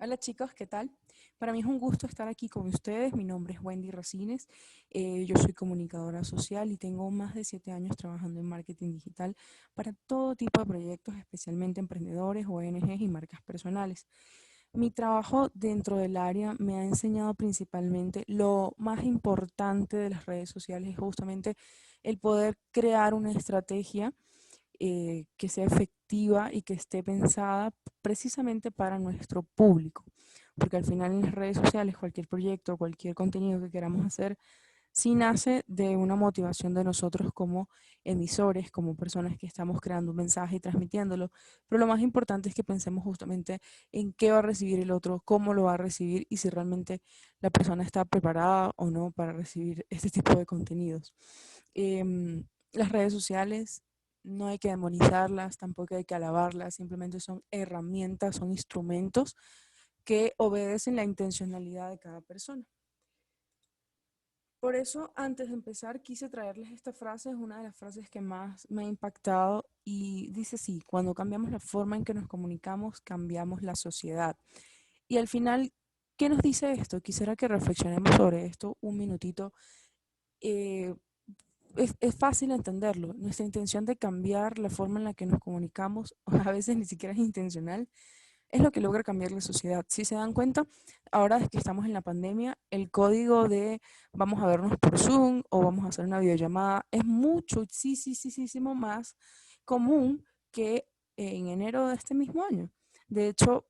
Hola chicos, ¿qué tal? Para mí es un gusto estar aquí con ustedes. Mi nombre es Wendy Racines. Yo soy comunicadora social y tengo más de 7 años trabajando en marketing digital para todo tipo de proyectos, especialmente emprendedores, ONGs y marcas personales. Mi trabajo dentro del área me ha enseñado principalmente lo más importante de las redes sociales es justamente el poder crear una estrategia que sea efectiva y que esté pensada precisamente para nuestro público. Porque al final en las redes sociales, cualquier proyecto, cualquier contenido que queramos hacer, sí nace de una motivación de nosotros como emisores, como personas que estamos creando un mensaje y transmitiéndolo. Pero lo más importante es que pensemos justamente en qué va a recibir el otro, cómo lo va a recibir y si realmente la persona está preparada o no para recibir este tipo de contenidos. Las redes sociales no hay que demonizarlas, tampoco hay que alabarlas, simplemente son herramientas, son instrumentos que obedecen la intencionalidad de cada persona. Por eso, antes de empezar, quise traerles esta frase, es una de las frases que más me ha impactado y dice así, cuando cambiamos la forma en que nos comunicamos, cambiamos la sociedad. Y al final, ¿qué nos dice esto? Quisiera que reflexionemos sobre esto un minutito. Eh, es fácil entenderlo. Nuestra intención de cambiar la forma en la que nos comunicamos, a veces ni siquiera es intencional, es lo que logra cambiar la sociedad. Si se dan cuenta, ahora desde que estamos en la pandemia, el código de vamos a vernos por Zoom o vamos a hacer una videollamada es mucho, muchísimo más común que en enero de este mismo año. De hecho,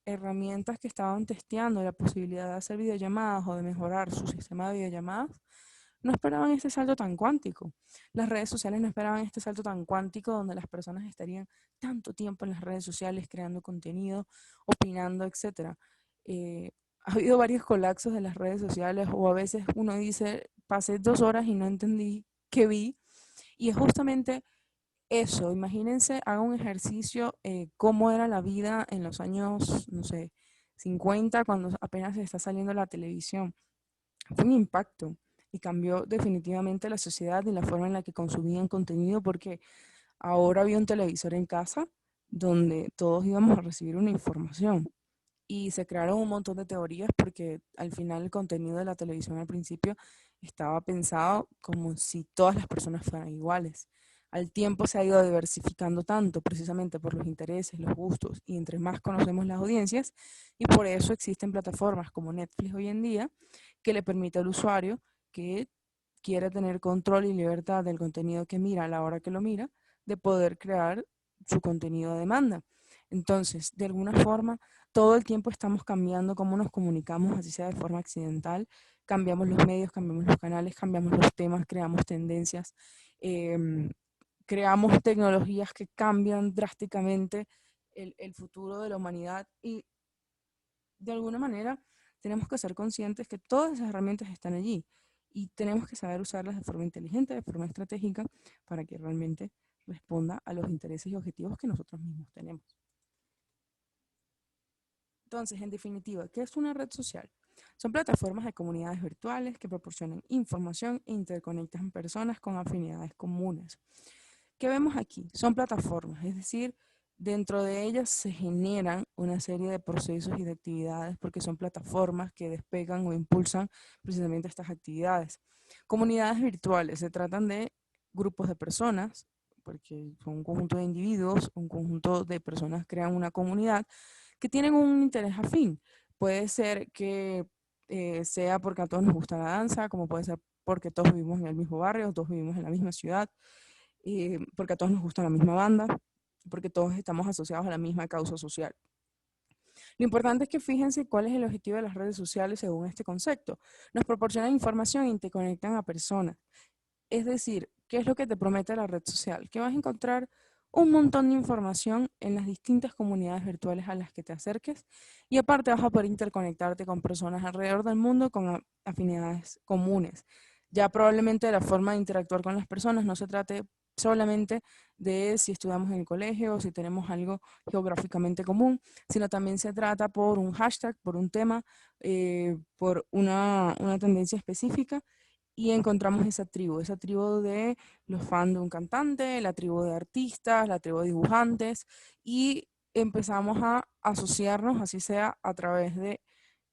herramientas que estaban testeando la posibilidad de hacer videollamadas o de mejorar su sistema de videollamadas no esperaban este salto tan cuántico. Las redes sociales no esperaban este salto tan cuántico donde las personas estarían tanto tiempo en las redes sociales creando contenido, opinando, etcétera. Ha habido varios colapsos de las redes sociales o a veces uno dice, pasé 2 horas y no entendí qué vi. Y es justamente eso. Imagínense, haga un ejercicio, cómo era la vida en los años, no sé, 50 cuando apenas está saliendo la televisión. Fue un impacto y cambió definitivamente la sociedad y la forma en la que consumían contenido porque ahora había un televisor en casa donde todos íbamos a recibir una información y se crearon un montón de teorías porque al final el contenido de la televisión al principio estaba pensado como si todas las personas fueran iguales. Al tiempo se ha ido diversificando tanto precisamente por los intereses, los gustos y entre más conocemos las audiencias y por eso existen plataformas como Netflix hoy en día que le permite al usuario que quiere tener control y libertad del contenido que mira a la hora que lo mira, de poder crear su contenido a demanda. Entonces, de alguna forma, todo el tiempo estamos cambiando cómo nos comunicamos, así sea de forma accidental, cambiamos los medios, cambiamos los canales, cambiamos los temas, creamos tendencias, eh, creamos tecnologías que cambian drásticamente el futuro de la humanidad y de alguna manera tenemos que ser conscientes que todas esas herramientas están allí y tenemos que saber usarlas de forma inteligente, de forma estratégica, para que realmente responda a los intereses y objetivos que nosotros mismos tenemos. Entonces, en definitiva, ¿qué es una red social? Son plataformas de comunidades virtuales que proporcionan información e interconectan personas con afinidades comunes. ¿Qué vemos aquí? Son plataformas, es decir, dentro de ellas se generan una serie de procesos y de actividades porque son plataformas que despegan o impulsan precisamente estas actividades. Comunidades virtuales se tratan de grupos de personas, porque son un conjunto de individuos, un conjunto de personas crean una comunidad que tienen un interés afín. Puede ser que sea porque a todos nos gusta la danza, como puede ser porque todos vivimos en el mismo barrio, todos vivimos en la misma ciudad, porque a todos nos gusta la misma banda, porque todos estamos asociados a la misma causa social. Lo importante es que fíjense cuál es el objetivo de las redes sociales según este concepto. Nos proporcionan información y te conectan a personas. Es decir, ¿qué es lo que te promete la red social? Que vas a encontrar un montón de información en las distintas comunidades virtuales a las que te acerques y aparte vas a poder interconectarte con personas alrededor del mundo con afinidades comunes. Ya probablemente la forma de interactuar con las personas no se trate solamente de si estudiamos en el colegio o si tenemos algo geográficamente común, sino también se trata por un hashtag, por un tema, por una tendencia específica y encontramos esa tribu de los fans de un cantante, la tribu de artistas, la tribu de dibujantes y empezamos a asociarnos, así sea a través de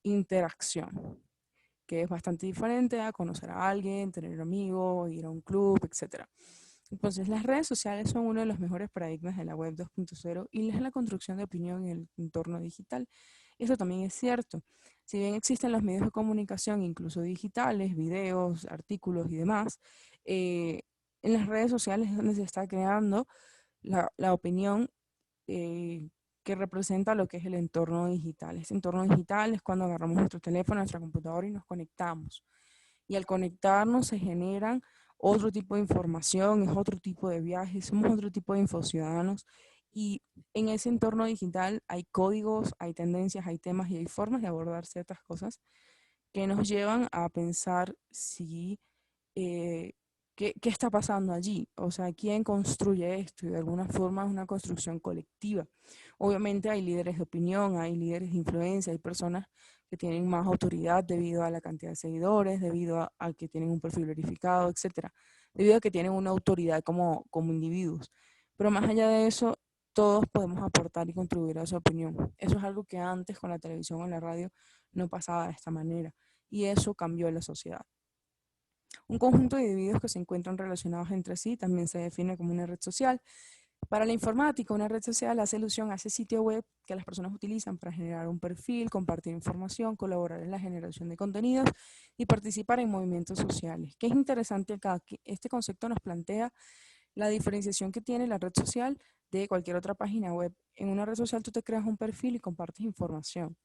interacción, que es bastante diferente a conocer a alguien, tener amigos, ir a un club, etcétera. Entonces, las redes sociales son uno de los mejores paradigmas de la web 2.0 y es la construcción de opinión en el entorno digital. Eso también es cierto. Si bien existen los medios de comunicación, incluso digitales, videos, artículos y demás, eh, en las redes sociales es donde se está creando la opinión eh, que representa lo que es el entorno digital. Este entorno digital es cuando agarramos nuestro teléfono, nuestra computadora y nos conectamos. Y al conectarnos se generan otro tipo de información, es otro tipo de viajes, somos otro tipo de infociudadanos. Y en ese entorno digital hay códigos, hay tendencias, hay temas y hay formas de abordar ciertas cosas que nos llevan a pensar si eh, qué está pasando allí, o sea, quién construye esto y de alguna forma es una construcción colectiva. Obviamente hay líderes de opinión, hay líderes de influencia, hay personas que tienen más autoridad debido a la cantidad de seguidores, debido a que tienen un perfil verificado, etcétera, debido a que tienen una autoridad como individuos. Pero más allá de eso, todos podemos aportar y contribuir a su opinión. Eso es algo que antes con la televisión o la radio no pasaba de esta manera y eso cambió en la sociedad. Un conjunto de individuos que se encuentran relacionados entre sí también se define como una red social. Para la informática, una red social hace alusión a ese sitio web que las personas utilizan para generar un perfil, compartir información, colaborar en la generación de contenidos y participar en movimientos sociales. ¿Qué es interesante acá? Que este concepto nos plantea la diferenciación que tiene la red social de cualquier otra página web. En una red social tú te creas un perfil y compartes información.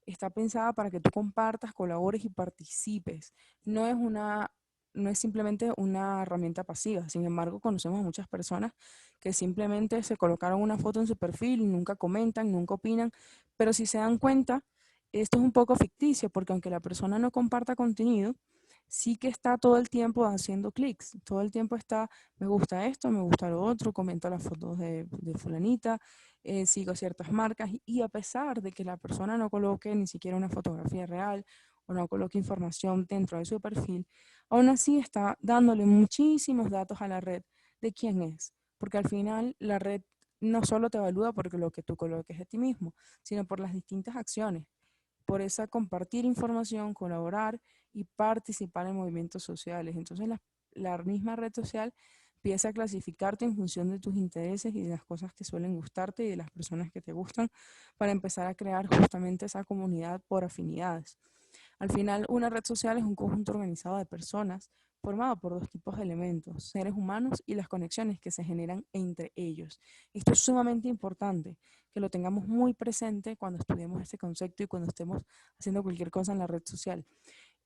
Está pensada para que tú compartas, colabores y participes. No es una, no es simplemente una herramienta pasiva. Sin embargo, conocemos a muchas personas que simplemente se colocaron una foto en su perfil y nunca comentan, nunca opinan, pero si se dan cuenta, esto es un poco ficticio porque aunque la persona no comparta contenido, sí que está todo el tiempo haciendo clics, todo el tiempo está, me gusta esto, me gusta lo otro, comento las fotos de fulanita, sigo ciertas marcas y a pesar de que la persona no coloque ni siquiera una fotografía real o no coloque información dentro de su perfil, aún así está dándole muchísimos datos a la red de quién es, porque al final la red no solo te evalúa por lo que tú coloques de ti mismo, sino por las distintas acciones, por esa compartir información, colaborar y participar en movimientos sociales. Entonces la misma red social empieza a clasificarte en función de tus intereses y de las cosas que suelen gustarte y de las personas que te gustan para empezar a crear justamente esa comunidad por afinidades. Al final, una red social es un conjunto organizado de personas formado por dos tipos de elementos, seres humanos y las conexiones que se generan entre ellos. Esto es sumamente importante, que lo tengamos muy presente cuando estudiemos este concepto y cuando estemos haciendo cualquier cosa en la red social.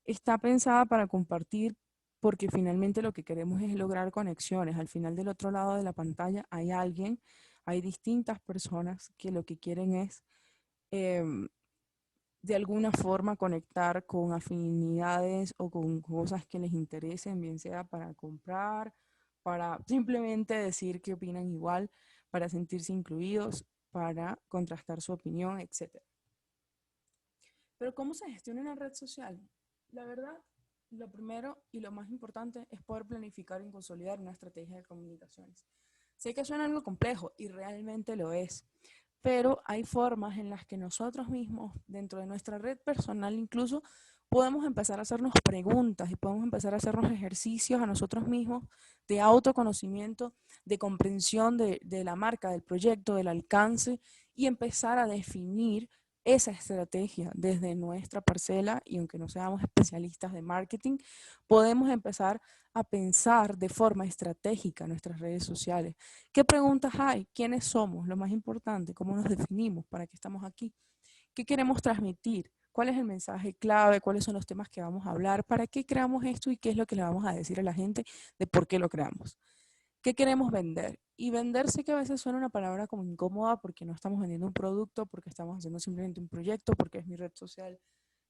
Está pensada para compartir porque finalmente lo que queremos es lograr conexiones. Al final del otro lado de la pantalla hay alguien, hay distintas personas que lo que quieren es eh, de alguna forma conectar con afinidades o con cosas que les interesen, bien sea para comprar, para simplemente decir que opinan igual, para sentirse incluidos, para contrastar su opinión, etcétera. Pero ¿cómo se gestiona una red social? La verdad, lo primero y lo más importante es poder planificar y consolidar una estrategia de comunicaciones. Sé que suena algo complejo y realmente lo es, pero hay formas en las que nosotros mismos, dentro de nuestra red personal incluso, podemos empezar a hacernos preguntas y podemos empezar a hacernos ejercicios a nosotros mismos de autoconocimiento, de comprensión de la marca, del proyecto, del alcance y empezar a definir esa estrategia desde nuestra parcela y aunque no seamos especialistas de marketing, podemos empezar a pensar de forma estratégica nuestras redes sociales. ¿Qué preguntas hay? ¿Quiénes somos? Lo más importante, ¿cómo nos definimos? ¿Para qué estamos aquí? ¿Qué queremos transmitir? ¿Cuál es el mensaje clave? ¿Cuáles son los temas que vamos a hablar? ¿Para qué creamos esto y qué es lo que le vamos a decir a la gente de por qué lo creamos? ¿Qué queremos vender? Y vender sí que a veces suena una palabra como incómoda porque no estamos vendiendo un producto, porque estamos haciendo simplemente un proyecto, porque es mi red social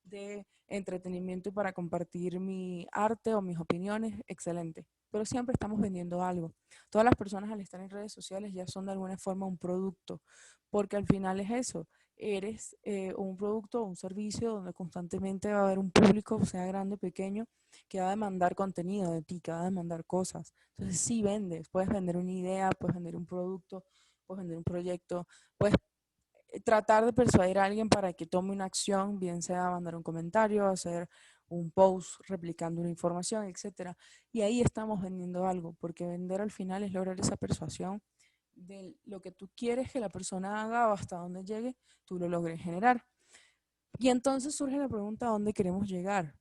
de entretenimiento y para compartir mi arte o mis opiniones, excelente. Pero siempre estamos vendiendo algo. Todas las personas al estar en redes sociales ya son de alguna forma un producto, porque al final es eso, eres un producto o un servicio donde constantemente va a haber un público, sea grande o pequeño, que va a demandar contenido de ti, que va a demandar cosas. Entonces sí vendes, puedes vender una idea, puedes vender un producto, puedes vender un proyecto, puedes tratar de persuadir a alguien para que tome una acción, bien sea mandar un comentario, hacer un post replicando una información, etcétera. Y ahí estamos vendiendo algo, porque vender al final es lograr esa persuasión de lo que tú quieres que la persona haga o hasta dónde llegue, tú lo logres generar. Y entonces surge la pregunta, ¿a dónde queremos llegar?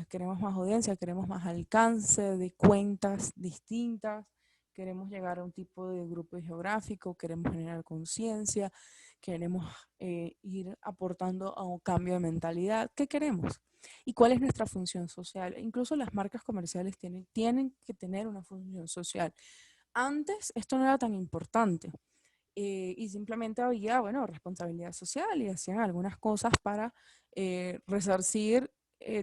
¿Queremos más audiencia? ¿Queremos más alcance de cuentas distintas? ¿Queremos llegar a un tipo de grupo geográfico? ¿Queremos generar conciencia? ¿Queremos ir aportando a un cambio de mentalidad? ¿Qué queremos? ¿Y cuál es nuestra función social? Incluso las marcas comerciales tienen que tener una función social. Antes esto no era tan importante y simplemente había, bueno, responsabilidad social y hacían algunas cosas para resarcir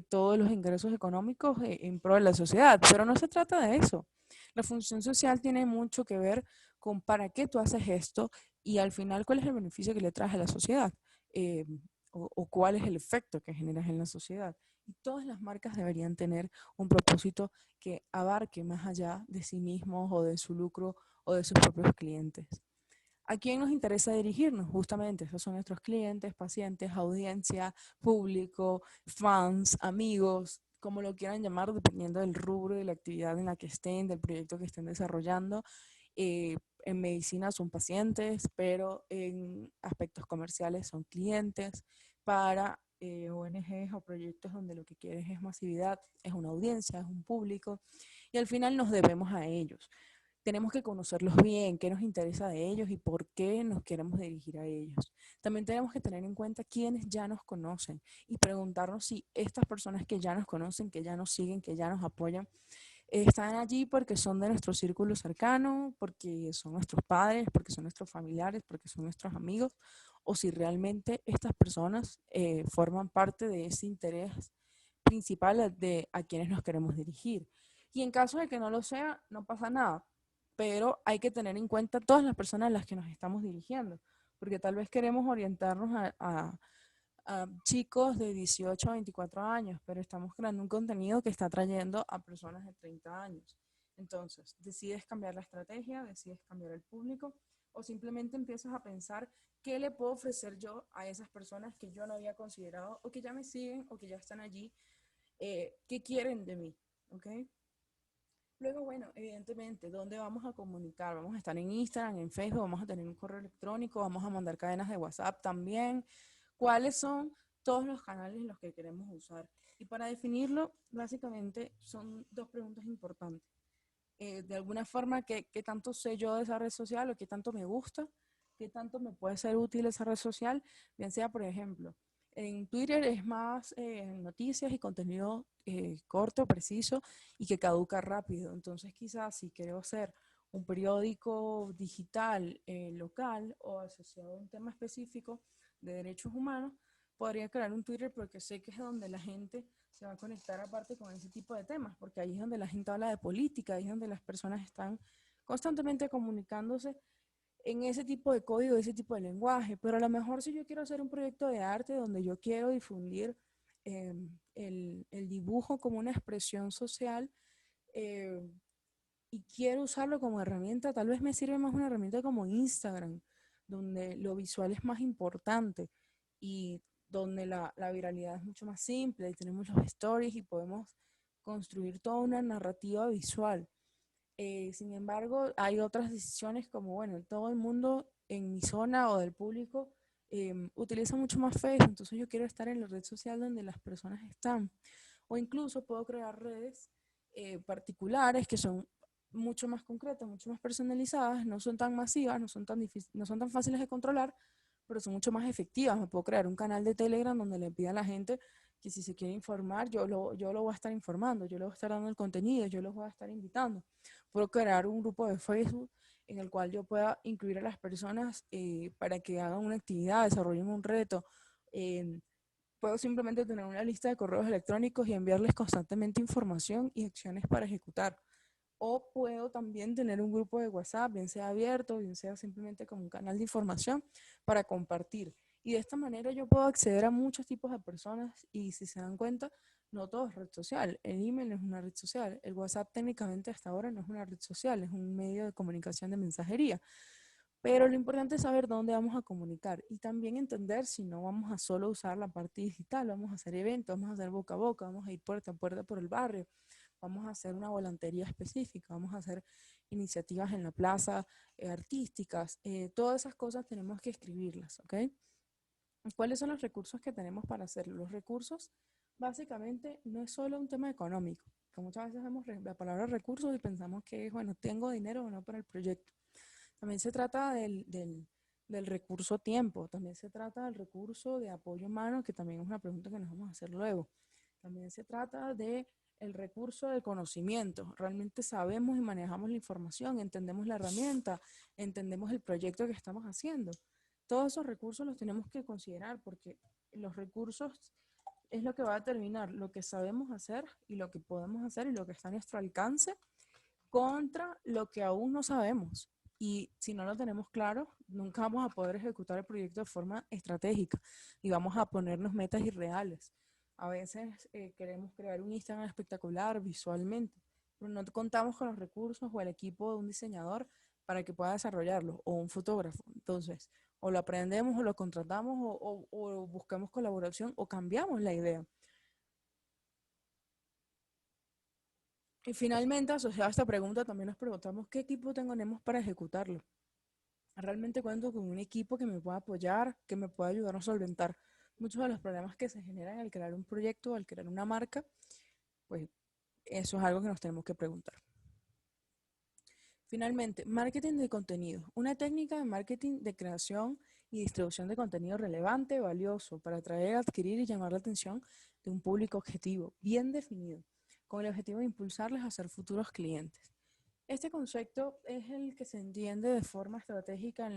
todos los ingresos económicos en pro de la sociedad, pero no se trata de eso. La función social tiene mucho que ver con para qué tú haces esto y al final cuál es el beneficio que le traes a la sociedad eh, o cuál es el efecto que generas en la sociedad. Y todas las marcas deberían tener un propósito que abarque más allá de sí mismos o de su lucro o de sus propios clientes. ¿A quién nos interesa dirigirnos? Justamente, esos son nuestros clientes, pacientes, audiencia, público, fans, amigos, como lo quieran llamar, dependiendo del rubro, de la actividad en la que estén, del proyecto que estén desarrollando. En medicina son pacientes, pero en aspectos comerciales son clientes. Para ONGs o proyectos donde lo que quieres es masividad, es una audiencia, es un público, y al final nos debemos a ellos. Tenemos que conocerlos bien, qué nos interesa de ellos y por qué nos queremos dirigir a ellos. También tenemos que tener en cuenta quiénes ya nos conocen y preguntarnos si estas personas que ya nos conocen, que ya nos siguen, que ya nos apoyan, están allí porque son de nuestro círculo cercano, porque son nuestros padres, porque son nuestros familiares, porque son nuestros amigos, o si realmente estas personas forman parte de ese interés principal de a quienes nos queremos dirigir. Y en caso de que no lo sea, no pasa nada, pero hay que tener en cuenta todas las personas a las que nos estamos dirigiendo, porque tal vez queremos orientarnos a chicos de 18 a 24 años, pero estamos creando un contenido que está atrayendo a personas de 30 años. Entonces, decides cambiar la estrategia, decides cambiar el público o simplemente empiezas a pensar qué le puedo ofrecer yo a esas personas que yo no había considerado o que ya me siguen o que ya están allí, qué quieren de mí, ¿ok? Luego, bueno, evidentemente, ¿dónde vamos a comunicar? Vamos a estar en Instagram, en Facebook, vamos a tener un correo electrónico, vamos a mandar cadenas de WhatsApp también. ¿Cuáles son todos los canales en los que queremos usar? Y para definirlo, básicamente son dos preguntas importantes. De alguna forma, ¿qué tanto sé yo de esa red social o qué tanto me gusta? ¿Qué tanto me puede ser útil esa red social? Bien sea, por ejemplo, en Twitter es más noticias y contenido corto, preciso y que caduca rápido. Entonces, quizás si quiero hacer un periódico digital local o asociado a un tema específico de derechos humanos, podría crear un Twitter porque sé que es donde la gente se va a conectar aparte con ese tipo de temas, porque ahí es donde la gente habla de política, ahí es donde las personas están constantemente comunicándose en ese tipo de código, ese tipo de lenguaje. Pero a lo mejor si yo quiero hacer un proyecto de arte donde yo quiero difundir el dibujo como una expresión social eh, y quiero usarlo como herramienta, tal vez me sirve más una herramienta como Instagram, donde lo visual es más importante y donde la viralidad es mucho más simple y tenemos los stories y podemos construir toda una narrativa visual. Sin embargo, hay otras decisiones como, bueno, todo el mundo en mi zona o del público utiliza mucho más Facebook, entonces yo quiero estar en la red social donde las personas están. O incluso puedo crear redes particulares que son mucho más concretas, mucho más personalizadas, no son tan masivas, no son tan fáciles de controlar, pero son mucho más efectivas. Me puedo crear un canal de Telegram donde le pida a la gente que si se quiere informar, yo lo voy a estar informando, yo le voy a estar dando el contenido, yo los voy a estar invitando. Puedo crear un grupo de Facebook en el cual yo pueda incluir a las personas para que hagan una actividad, desarrollen un reto. Eh, Puedo simplemente tener una lista de correos electrónicos y enviarles constantemente información y acciones para ejecutar. O puedo también tener un grupo de WhatsApp, bien sea abierto, bien sea simplemente como un canal de información para compartir. Y de esta manera yo puedo acceder a muchos tipos de personas y si se dan cuenta, no todo es red social. El email no es una red social. El WhatsApp técnicamente hasta ahora no es una red social, es un medio de comunicación de mensajería. Pero lo importante es saber dónde vamos a comunicar y también entender si no vamos a solo usar la parte digital, vamos a hacer eventos, vamos a hacer boca a boca, vamos a ir puerta a puerta por el barrio, vamos a hacer una volantería específica, vamos a hacer iniciativas en la plaza, artísticas, todas esas cosas tenemos que escribirlas, ¿ok? ¿Cuáles son los recursos que tenemos para hacerlo? Los recursos básicamente no es solo un tema económico, que muchas veces vemos la palabra recursos y pensamos que, bueno, tengo dinero o no para el proyecto. También se trata del recurso tiempo, también se trata del recurso de apoyo humano, que también es una pregunta que nos vamos a hacer luego. También se trata de el recurso del conocimiento. Realmente sabemos y manejamos la información, entendemos la herramienta, entendemos el proyecto que estamos haciendo. Todos esos recursos los tenemos que considerar porque los recursos es lo que va a determinar lo que sabemos hacer y lo que podemos hacer y lo que está a nuestro alcance contra lo que aún no sabemos. Y si no lo tenemos claro, nunca vamos a poder ejecutar el proyecto de forma estratégica y vamos a ponernos metas irreales. A veces queremos crear un Instagram espectacular visualmente, pero no contamos con los recursos o el equipo de un diseñador para que pueda desarrollarlo, o un fotógrafo. Entonces, o lo aprendemos o lo contratamos o buscamos colaboración o cambiamos la idea. Y finalmente, asociado a esta pregunta, también nos preguntamos qué equipo tenemos para ejecutarlo. Realmente cuento con un equipo que me pueda apoyar, que me pueda ayudar a solventar muchos de los problemas que se generan al crear un proyecto, al crear una marca, pues eso es algo que nos tenemos que preguntar. Finalmente, marketing de contenido. Una técnica de marketing de creación y distribución de contenido relevante, valioso, para atraer, adquirir y llamar la atención de un público objetivo, bien definido, con el objetivo de impulsarles a ser futuros clientes. Este concepto es el que se entiende de forma estratégica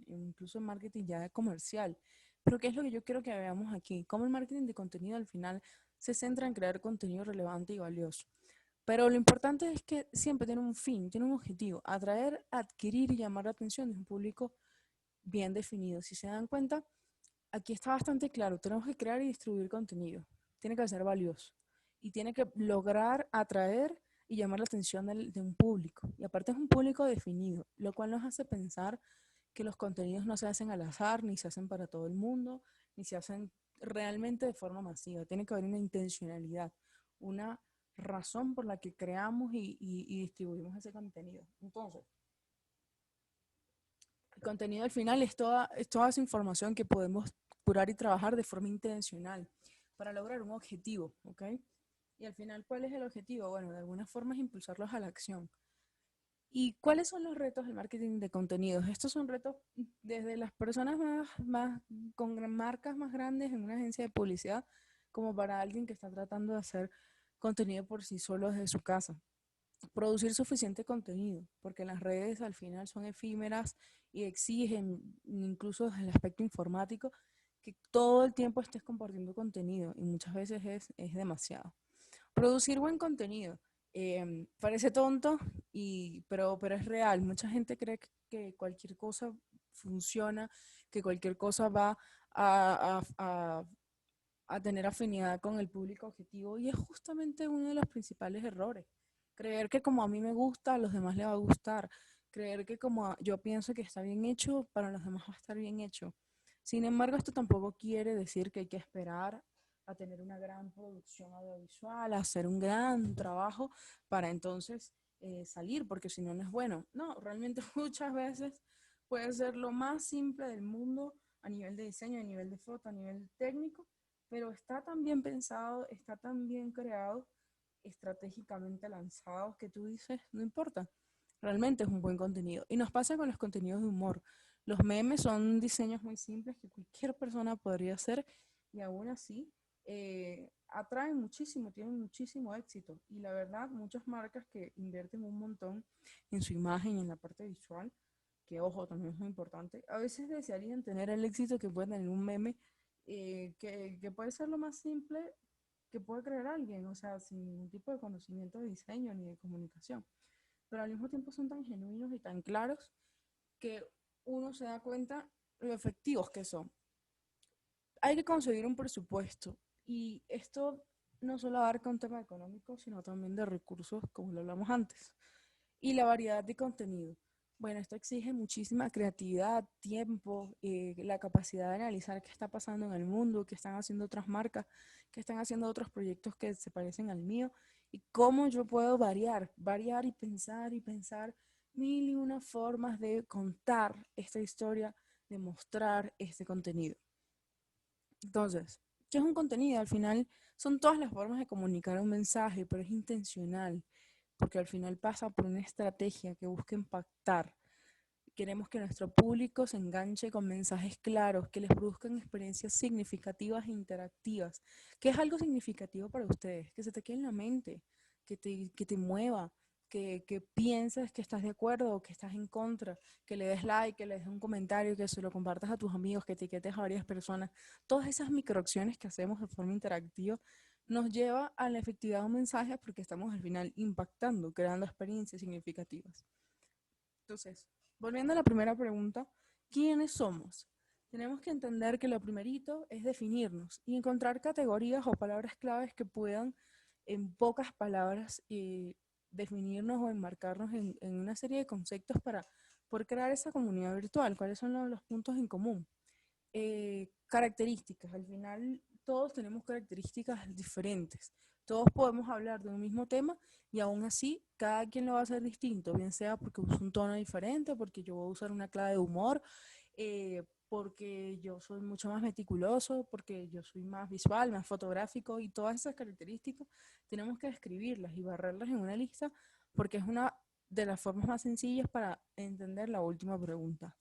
incluso en marketing ya comercial. Pero ¿qué es lo que yo quiero que veamos aquí? Cómo el marketing de contenido al final se centra en crear contenido relevante y valioso. Pero lo importante es que siempre tiene un fin, tiene un objetivo, atraer, adquirir y llamar la atención de un público bien definido. Si se dan cuenta, aquí está bastante claro, tenemos que crear y distribuir contenido, tiene que ser valioso y tiene que lograr atraer y llamar la atención de un público. Y aparte es un público definido, lo cual nos hace pensar que los contenidos no se hacen al azar, ni se hacen para todo el mundo, ni se hacen realmente de forma masiva. Tiene que haber una intencionalidad, una razón por la que creamos y distribuimos ese contenido. Entonces, el contenido al final es toda esa información que podemos curar y trabajar de forma intencional para lograr un objetivo, ¿ok? Y al final, ¿cuál es el objetivo? Bueno, de alguna forma es impulsarlos a la acción. ¿Y cuáles son los retos del marketing de contenidos? Estos son retos desde las personas con marcas más grandes en una agencia de publicidad, como para alguien que está tratando de hacer contenido por sí solo desde su casa. Producir suficiente contenido, porque las redes al final son efímeras y exigen, incluso desde el aspecto informático, que todo el tiempo estés compartiendo contenido y muchas veces es demasiado. Producir buen contenido. Parece tonto, pero es real. Mucha gente cree que cualquier cosa funciona, que cualquier cosa va a tener afinidad con el público objetivo y es justamente uno de los principales errores. Creer que como a mí me gusta, a los demás les va a gustar. Creer que como yo pienso que está bien hecho, para los demás va a estar bien hecho. Sin embargo, esto tampoco quiere decir que hay que esperar a tener una gran producción audiovisual, a hacer un gran trabajo para entonces salir, porque si no, no es bueno. No, realmente muchas veces puede ser lo más simple del mundo a nivel de diseño, a nivel de foto, a nivel técnico, pero está tan bien pensado, está tan bien creado, estratégicamente lanzado, que tú dices, no importa, realmente es un buen contenido. Y nos pasa con los contenidos de humor. Los memes son diseños muy simples que cualquier persona podría hacer y aún así atraen muchísimo, tienen muchísimo éxito. Y la verdad, muchas marcas que invierten un montón en su imagen y en la parte visual, que ojo, también es muy importante, a veces desearían tener el éxito que puede tener un meme que puede ser lo más simple que puede crear alguien, o sea, sin ningún tipo de conocimiento de diseño ni de comunicación. Pero al mismo tiempo son tan genuinos y tan claros que uno se da cuenta lo efectivos que son. Hay que conseguir un presupuesto y esto no solo abarca un tema económico, sino también de recursos, como lo hablamos antes, y la variedad de contenido. Bueno, esto exige muchísima creatividad, tiempo, la capacidad de analizar qué está pasando en el mundo, qué están haciendo otras marcas, qué están haciendo otros proyectos que se parecen al mío y cómo yo puedo variar y pensar mil y una formas de contar esta historia, de mostrar este contenido. Entonces, ¿qué es un contenido? Al final son todas las formas de comunicar un mensaje, pero es intencional, porque al final pasa por una estrategia que busca impactar. Queremos que nuestro público se enganche con mensajes claros, que les produzcan experiencias significativas e interactivas. ¿Qué es algo significativo para ustedes? Que se te quede en la mente, que te mueva, que pienses que estás de acuerdo o que estás en contra, que le des like, que le des un comentario, que se lo compartas a tus amigos, que etiquetes a varias personas. Todas esas microacciones que hacemos de forma interactiva nos lleva a la efectividad de un mensaje porque estamos al final impactando, creando experiencias significativas. Entonces, volviendo a la primera pregunta, ¿quiénes somos? Tenemos que entender que lo primerito es definirnos y encontrar categorías o palabras claves que puedan, en pocas palabras, definirnos o enmarcarnos en una serie de conceptos para poder crear esa comunidad virtual. ¿Cuáles son los puntos en común? Características. Al final todos tenemos características diferentes. Todos podemos hablar de un mismo tema y aún así cada quien lo va a hacer distinto, bien sea porque uso un tono diferente, porque yo voy a usar una clave de humor, porque yo soy mucho más meticuloso, porque yo soy más visual, más fotográfico y todas esas características tenemos que describirlas y barrerlas en una lista porque es una de las formas más sencillas para entender la última pregunta.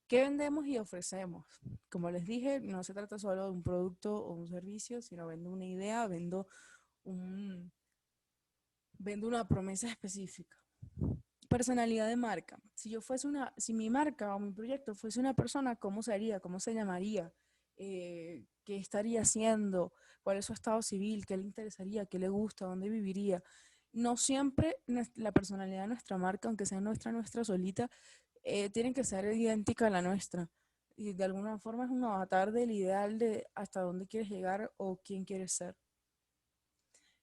¿Qué vendemos y ofrecemos? Como les dije, no se trata solo de un producto o un servicio, sino vendo una idea, un, vendo una promesa específica. Personalidad de marca. Si mi marca o mi proyecto fuese una persona, ¿cómo sería? ¿Cómo se llamaría? ¿Qué estaría haciendo? ¿Cuál es su estado civil? ¿Qué le interesaría? ¿Qué le gusta? ¿Dónde viviría? No siempre la personalidad de nuestra marca, aunque sea nuestra solita, tiene que ser idéntica a la nuestra. Y de alguna forma es un avatar del ideal de hasta dónde quieres llegar o quién quieres ser.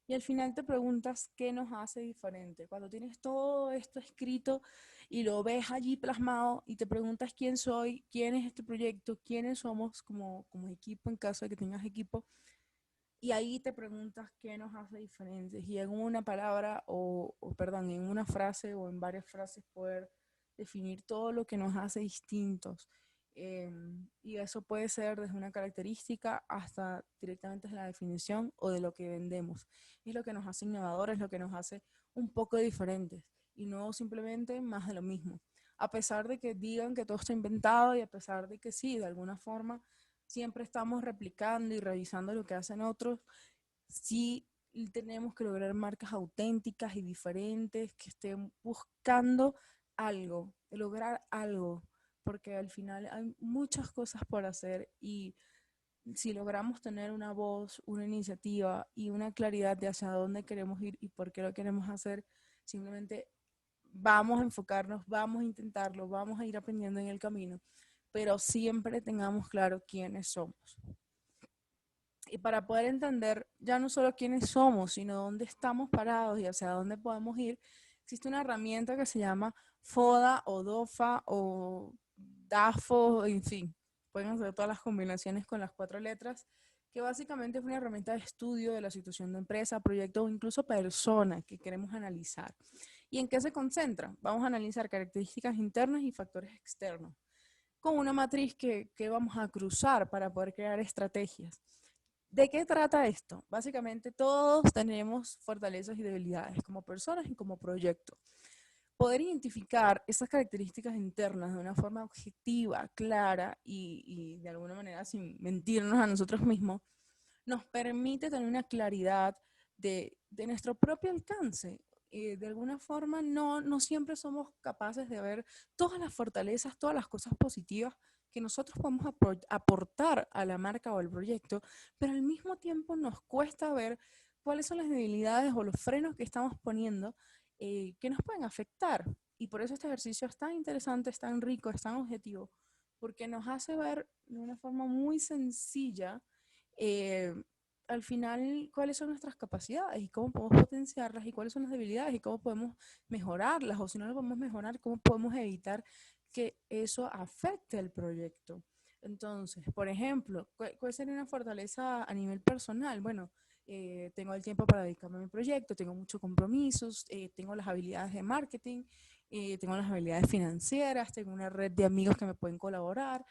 Y al final te preguntas qué nos hace diferente. Cuando tienes todo esto escrito y lo ves allí plasmado y te preguntas quién soy, quién es este proyecto, quiénes somos como equipo en caso de que tengas equipo, y ahí te preguntas qué nos hace diferentes. Y en una palabra perdón, en una frase o en varias frases poder definir todo lo que nos hace distintos. Y eso puede ser desde una característica hasta directamente de la definición o de lo que vendemos. Es lo que nos hace innovadores, lo que nos hace un poco diferentes y no simplemente más de lo mismo. A pesar de que digan que todo está inventado y a pesar de que sí, de alguna forma siempre estamos replicando y revisando lo que hacen otros, sí tenemos que lograr marcas auténticas y diferentes que estén buscando algo, lograr algo, porque al final hay muchas cosas por hacer y si logramos tener una voz, una iniciativa y una claridad de hacia dónde queremos ir y por qué lo queremos hacer, simplemente vamos a enfocarnos, vamos a intentarlo, vamos a ir aprendiendo en el camino, pero siempre tengamos claro quiénes somos. Y para poder entender ya no solo quiénes somos, sino dónde estamos parados y hacia dónde podemos ir, existe una herramienta que se llama FODA o DOFA o DAFO, en fin, pueden hacer todas las combinaciones con las cuatro letras, que básicamente es una herramienta de estudio de la situación de empresa, proyecto o incluso persona que queremos analizar. ¿Y en qué se concentra? Vamos a analizar características internas y factores externos, con una matriz que vamos a cruzar para poder crear estrategias. ¿De qué trata esto? Básicamente todos tenemos fortalezas y debilidades como personas y como proyecto. Poder identificar esas características internas de una forma objetiva, clara y de alguna manera sin mentirnos a nosotros mismos, nos permite tener una claridad de nuestro propio alcance. De alguna forma no siempre somos capaces de ver todas las fortalezas, todas las cosas positivas que nosotros podemos aportar a la marca o al proyecto, pero al mismo tiempo nos cuesta ver cuáles son las debilidades o los frenos que estamos poniendo que nos pueden afectar. Y por eso este ejercicio es tan interesante, es tan rico, es tan objetivo, porque nos hace ver de una forma muy sencilla eh, al final cuáles son nuestras capacidades y cómo podemos potenciarlas y cuáles son las debilidades y cómo podemos mejorarlas o si no lo podemos mejorar, cómo podemos evitar que eso afecte el proyecto. Entonces, por ejemplo, ¿cuál sería una fortaleza a nivel personal? Bueno, tengo el tiempo para dedicarme a mi proyecto, tengo muchos compromisos, tengo las habilidades de marketing, tengo las habilidades financieras, tengo una red de amigos que me pueden colaborar,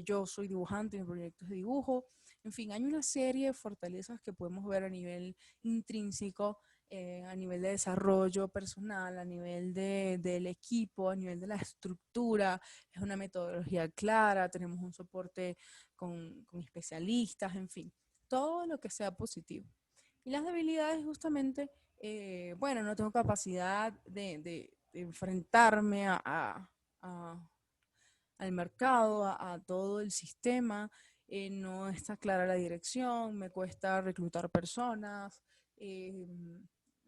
yo soy dibujante, mi proyecto es de dibujo, en fin, hay una serie de fortalezas que podemos ver a nivel intrínseco, a nivel de desarrollo personal, a nivel del equipo, a nivel de la estructura, es una metodología clara, tenemos un soporte con especialistas, en fin, todo lo que sea positivo. Y las debilidades justamente, bueno, no tengo capacidad de enfrentarme a al mercado, a todo el sistema, no está clara la dirección, me cuesta reclutar personas, eh,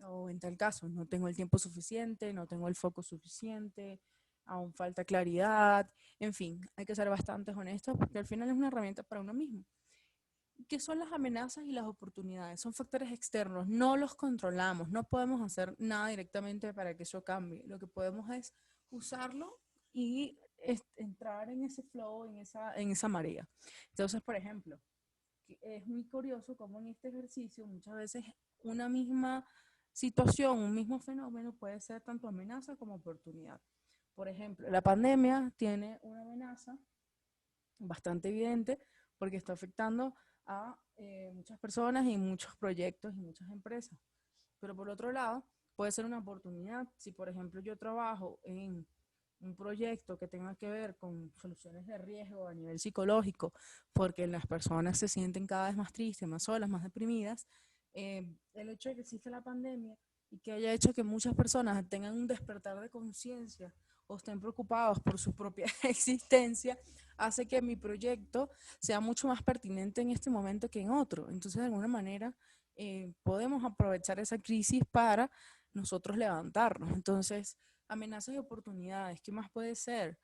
o en tal caso, no tengo el tiempo suficiente, no tengo el foco suficiente, aún falta claridad, en fin, hay que ser bastante honestos porque al final es una herramienta para uno mismo. ¿Qué son las amenazas y las oportunidades? Son factores externos, no los controlamos, no podemos hacer nada directamente para que eso cambie. Lo que podemos es usarlo y entrar en ese flow, en esa marea. Entonces, por ejemplo, es muy curioso cómo en este ejercicio muchas veces una misma situación, un mismo fenómeno puede ser tanto amenaza como oportunidad. Por ejemplo, la pandemia tiene una amenaza bastante evidente porque está afectando a muchas personas y muchos proyectos y muchas empresas. Pero por otro lado, puede ser una oportunidad si, por ejemplo, yo trabajo en un proyecto que tenga que ver con soluciones de riesgo a nivel psicológico, porque las personas se sienten cada vez más tristes, más solas, más deprimidas, el hecho de que existe la pandemia y que haya hecho que muchas personas tengan un despertar de conciencia o estén preocupados por su propia existencia, hace que mi proyecto sea mucho más pertinente en este momento que en otro. Entonces, de alguna manera, podemos aprovechar esa crisis para nosotros levantarnos. Entonces, amenazas y oportunidades, ¿qué más puede ser?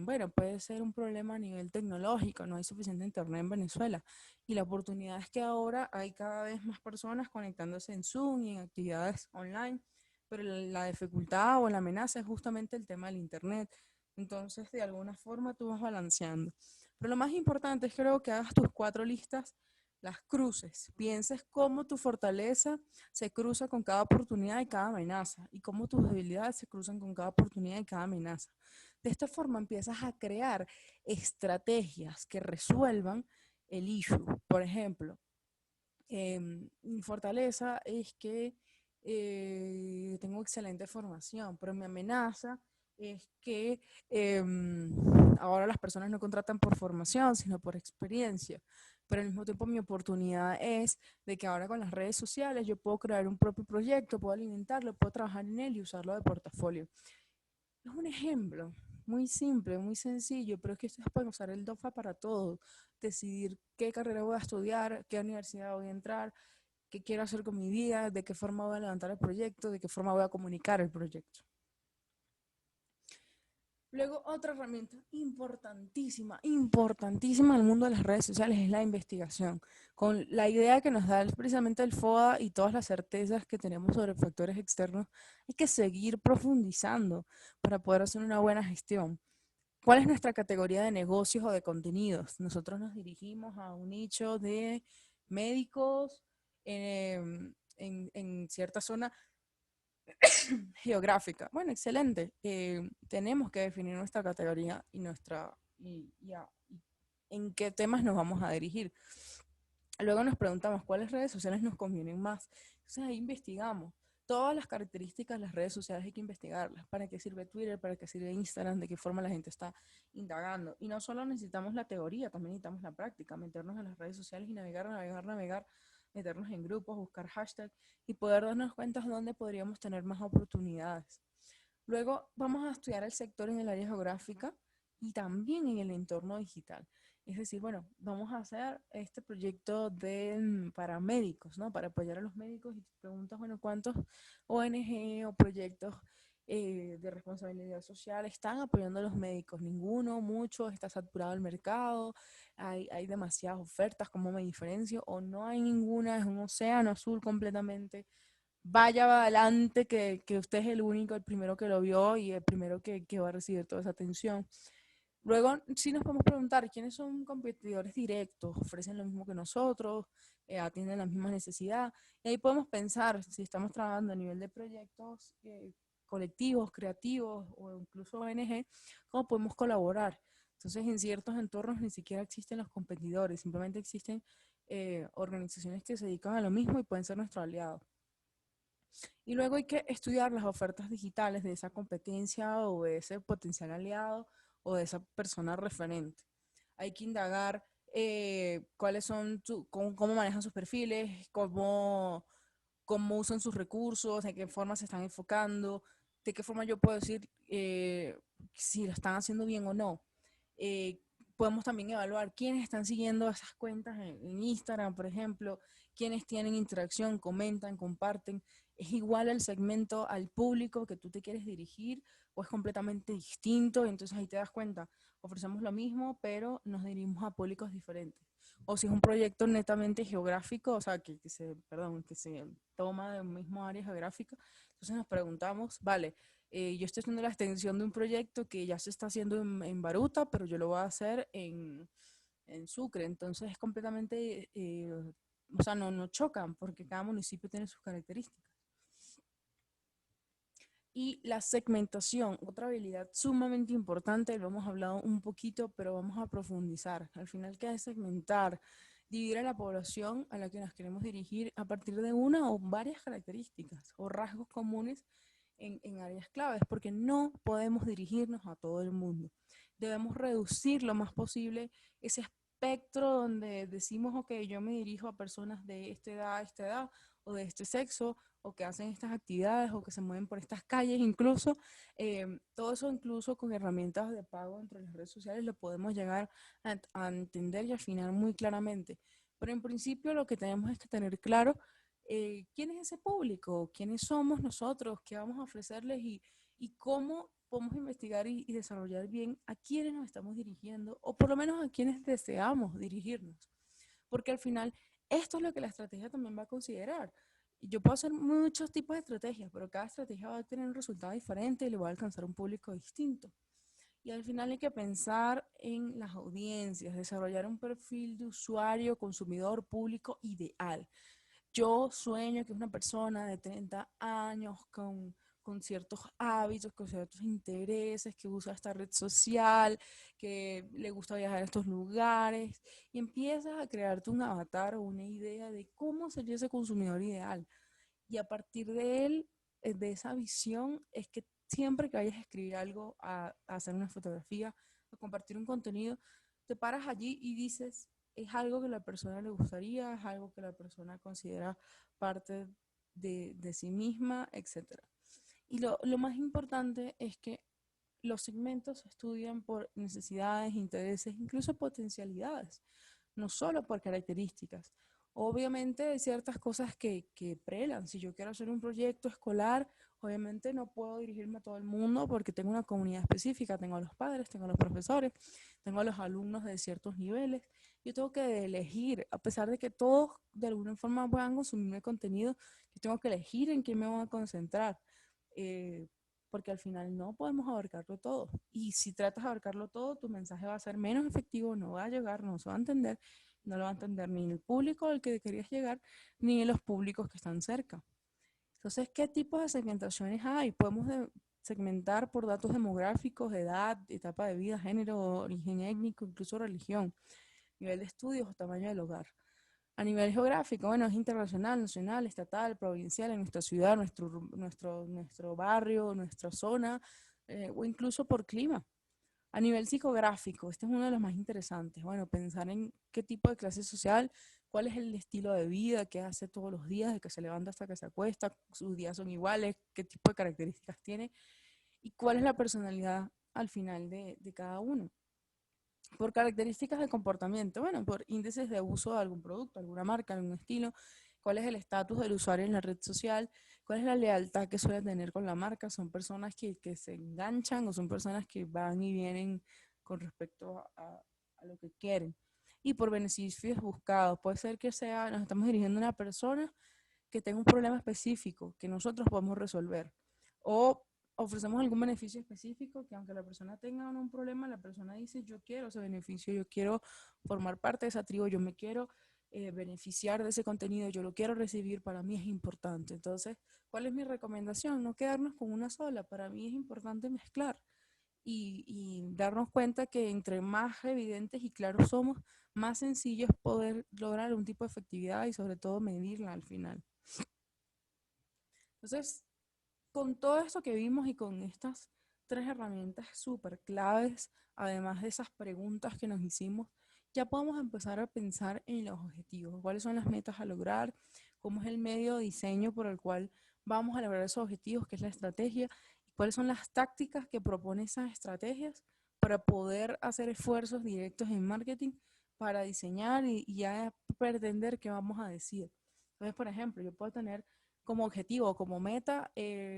Bueno, puede ser un problema a nivel tecnológico, no hay suficiente internet en Venezuela. Y la oportunidad es que ahora hay cada vez más personas conectándose en Zoom y en actividades online, pero la dificultad o la amenaza es justamente el tema del internet. Entonces, de alguna forma tú vas balanceando. Pero lo más importante es creo que hagas tus cuatro listas, las cruces, pienses cómo tu fortaleza se cruza con cada oportunidad y cada amenaza y cómo tus debilidades se cruzan con cada oportunidad y cada amenaza. De esta forma empiezas a crear estrategias que resuelvan el issue. Por ejemplo, mi fortaleza es que tengo excelente formación, pero mi amenaza es que eh, ahora las personas no contratan por formación, sino por experiencia. Pero al mismo tiempo mi oportunidad es de que ahora con las redes sociales yo puedo crear un propio proyecto, puedo alimentarlo, puedo trabajar en él y usarlo de portafolio. Es un ejemplo muy simple, muy sencillo, pero es que ustedes pueden usar el DOFA para todo. Decidir qué carrera voy a estudiar, qué universidad voy a entrar, qué quiero hacer con mi vida, de qué forma voy a levantar el proyecto, de qué forma voy a comunicar el proyecto. Luego, otra herramienta importantísima, importantísima en el mundo de las redes sociales es la investigación, con la idea que nos da precisamente el FODA y todas las certezas que tenemos sobre factores externos, hay que seguir profundizando para poder hacer una buena gestión. ¿Cuál es nuestra categoría de negocios o de contenidos? Nosotros nos dirigimos a un nicho de médicos en cierta zona geográfica. Bueno, excelente. Tenemos que definir nuestra categoría y en qué temas nos vamos a dirigir. Luego nos preguntamos cuáles redes sociales nos convienen más. Entonces ahí investigamos. Todas las características de las redes sociales hay que investigarlas. ¿Para qué sirve Twitter? ¿Para qué sirve Instagram? ¿De qué forma la gente está indagando? Y no solo necesitamos la teoría, también necesitamos la práctica. Meternos en las redes sociales y navegar, navegar, navegar. Meternos en grupos, buscar hashtags y poder darnos cuenta de dónde podríamos tener más oportunidades. Luego vamos a estudiar el sector en el área geográfica y también en el entorno digital. Es decir, bueno, vamos a hacer este proyecto para médicos, ¿no? Para apoyar a los médicos y te preguntas, bueno, ¿cuántos ONG o proyectos de responsabilidad social están apoyando a los médicos. Ninguno, muchos, está saturado el mercado, hay demasiadas ofertas, ¿cómo me diferencio? O no hay ninguna, es un océano azul completamente. Vaya adelante que usted es el único, el primero que lo vio y el primero que va a recibir toda esa atención. Luego, sí nos podemos preguntar quiénes son competidores directos, ofrecen lo mismo que nosotros, atienden las mismas necesidades. Y ahí podemos pensar si estamos trabajando a nivel de proyectos colectivos, creativos o incluso ONG, cómo podemos colaborar. Entonces, en ciertos entornos ni siquiera existen los competidores, simplemente existen organizaciones que se dedican a lo mismo y pueden ser nuestros aliados. Y luego hay que estudiar las ofertas digitales de esa competencia o de ese potencial aliado o de esa persona referente. Hay que indagar cuáles son, cómo manejan sus perfiles, cómo usan sus recursos, de qué forma se están enfocando, de qué forma yo puedo decir si lo están haciendo bien o no. Eh, Podemos también evaluar quiénes están siguiendo esas cuentas en Instagram, por ejemplo, quiénes tienen interacción, comentan, comparten. ¿Es igual el segmento al público que tú te quieres dirigir o es completamente distinto? Entonces ahí te das cuenta, ofrecemos lo mismo, pero nos dirigimos a públicos diferentes. O si es un proyecto netamente geográfico, o sea, que se toma de un mismo área geográfica, entonces nos preguntamos, vale, yo estoy haciendo la extensión de un proyecto que ya se está haciendo en Baruta, pero yo lo voy a hacer en Sucre, entonces es completamente, o sea, no chocan porque cada municipio tiene sus características. Y la segmentación, otra habilidad sumamente importante, lo hemos hablado un poquito, pero vamos a profundizar. Al final, ¿qué es segmentar? Dividir a la población a la que nos queremos dirigir a partir de una o varias características o rasgos comunes en áreas claves, porque no podemos dirigirnos a todo el mundo. Debemos reducir lo más posible ese espectro donde decimos, ok, yo me dirijo a personas de esta edad, o de este sexo, o que hacen estas actividades, o que se mueven por estas calles incluso. Todo eso incluso con herramientas de pago entre las redes sociales lo podemos llegar a entender y afinar muy claramente. Pero en principio lo que tenemos es que tener claro quién es ese público, quiénes somos nosotros, qué vamos a ofrecerles y cómo podemos investigar y desarrollar bien a quiénes nos estamos dirigiendo o por lo menos a quienes deseamos dirigirnos. Porque al final esto es lo que la estrategia también va a considerar. Yo puedo hacer muchos tipos de estrategias, pero cada estrategia va a tener un resultado diferente y le va a alcanzar un público distinto. Y al final hay que pensar en las audiencias, desarrollar un perfil de usuario, consumidor, público ideal. Yo sueño que es una persona de 30 años con ciertos hábitos, con ciertos intereses, que usa esta red social, que le gusta viajar a estos lugares, y empiezas a crearte un avatar o una idea de cómo sería ese consumidor ideal. Y a partir de él, de esa visión, es que siempre que vayas a escribir algo, a hacer una fotografía, a compartir un contenido, te paras allí y dices, es algo que a la persona le gustaría, es algo que la persona considera parte de sí misma, etcétera. Y lo más importante es que los segmentos se estudian por necesidades, intereses, incluso potencialidades, no solo por características. Obviamente hay ciertas cosas que prelan. Si yo quiero hacer un proyecto escolar, obviamente no puedo dirigirme a todo el mundo porque tengo una comunidad específica, tengo a los padres, tengo a los profesores, tengo a los alumnos de ciertos niveles. Yo tengo que elegir, a pesar de que todos de alguna forma puedan consumir el contenido, yo tengo que elegir en quién me voy a concentrar. Eh, Porque al final no podemos abarcarlo todo. Y si tratas de abarcarlo todo, tu mensaje va a ser menos efectivo, no va a llegar, no se va a entender, no lo va a entender ni el público al que querías llegar, ni los públicos que están cerca. Entonces, ¿qué tipos de segmentaciones hay? Podemos segmentar por datos demográficos, edad, etapa de vida, género, origen étnico, incluso religión, nivel de estudios o tamaño del hogar. A nivel geográfico, bueno, es internacional, nacional, estatal, provincial, en nuestra ciudad, nuestro barrio, nuestra zona, o incluso por clima. A nivel psicográfico, este es uno de los más interesantes. Bueno, pensar en qué tipo de clase social, cuál es el estilo de vida que hace todos los días, de que se levanta hasta que se acuesta, sus días son iguales, qué tipo de características tiene y cuál es la personalidad al final de cada uno. Por características de comportamiento, bueno, por índices de uso de algún producto, alguna marca, algún estilo, cuál es el estatus del usuario en la red social, ¿Cuál es la lealtad que suele tener con la marca? ¿Son personas que se enganchan o son personas que van y vienen con respecto a lo que quieren? Y por beneficios buscados. Puede ser que sea, nos estamos dirigiendo a una persona que tenga un problema específico que nosotros podemos resolver. O ofrecemos algún beneficio específico que aunque la persona tenga un problema, la persona dice, yo quiero ese beneficio, yo quiero formar parte de esa tribu, yo me quiero beneficiar de ese contenido, yo lo quiero recibir, para mí es importante. Entonces, ¿cuál es mi recomendación? No quedarnos con una sola, para mí es importante mezclar y darnos cuenta que entre más evidentes y claros somos, más sencillo es poder lograr un tipo de efectividad y sobre todo medirla al final. Entonces, con todo esto que vimos y con estas tres herramientas súper claves, además de esas preguntas que nos hicimos, ya podemos empezar a pensar en los objetivos, cuáles son las metas a lograr, cómo es el medio de diseño por el cual vamos a lograr esos objetivos, qué es la estrategia, y cuáles son las tácticas que propone esas estrategias para poder hacer esfuerzos directos en marketing para diseñar y ya pretender qué vamos a decir. Entonces, por ejemplo, yo puedo tener como objetivo, como meta,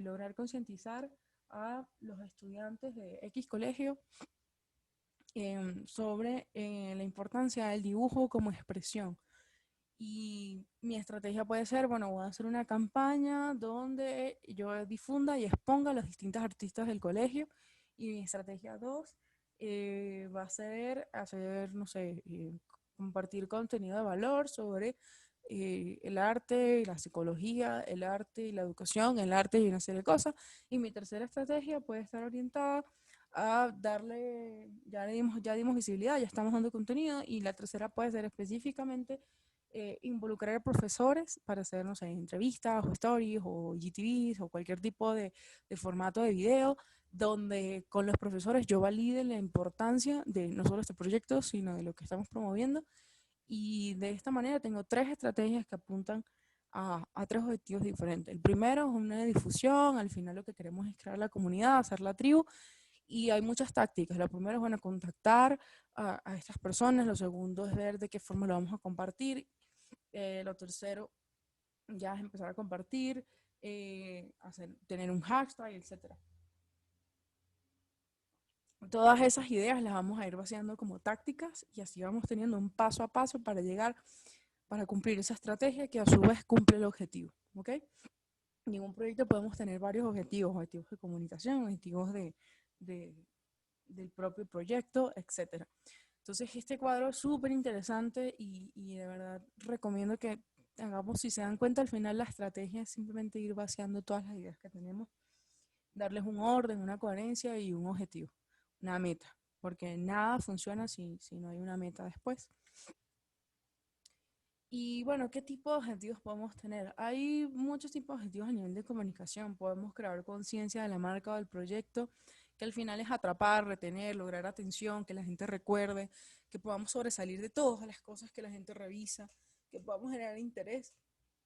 lograr concientizar a los estudiantes de X colegio sobre la importancia del dibujo como expresión. Y mi estrategia puede ser, bueno, voy a hacer una campaña donde yo difunda y exponga a los distintos artistas del colegio. Y mi estrategia 2 va a ser hacer, no sé, compartir contenido de valor sobre el arte y la psicología, el arte y la educación, el arte y una serie de cosas. Y mi tercera estrategia puede estar orientada a darle, ya dimos visibilidad, ya estamos dando contenido, y la tercera puede ser específicamente involucrar a profesores para hacer, no sé, entrevistas o stories o GTVs o cualquier tipo de formato de video donde con los profesores yo valide la importancia de no solo este proyecto, sino de lo que estamos promoviendo. Y de esta manera tengo tres estrategias que apuntan a tres objetivos diferentes. El primero es una difusión, al final lo que queremos es crear la comunidad, hacer la tribu, y hay muchas tácticas. Lo primero es, bueno, contactar a estas personas, lo segundo es ver de qué forma lo vamos a compartir, lo tercero ya es empezar a compartir, tener un hashtag, etcétera. Todas esas ideas las vamos a ir vaciando como tácticas y así vamos teniendo un paso a paso para llegar, para cumplir esa estrategia que a su vez cumple el objetivo. ¿Ok? En un proyecto podemos tener varios objetivos, objetivos de comunicación, objetivos de, del propio proyecto, etcétera. Entonces, este cuadro es súper interesante y de verdad recomiendo que hagamos, si se dan cuenta, al final la estrategia es simplemente ir vaciando todas las ideas que tenemos, darles un orden, una coherencia y un objetivo, una meta, porque nada funciona si no hay una meta después. Y bueno, ¿qué tipo de objetivos podemos tener? Hay muchos tipos de objetivos a nivel de comunicación. Podemos crear conciencia de la marca o del proyecto, que al final es atrapar, retener, lograr atención, que la gente recuerde, que podamos sobresalir de todas las cosas que la gente revisa, que podamos generar interés.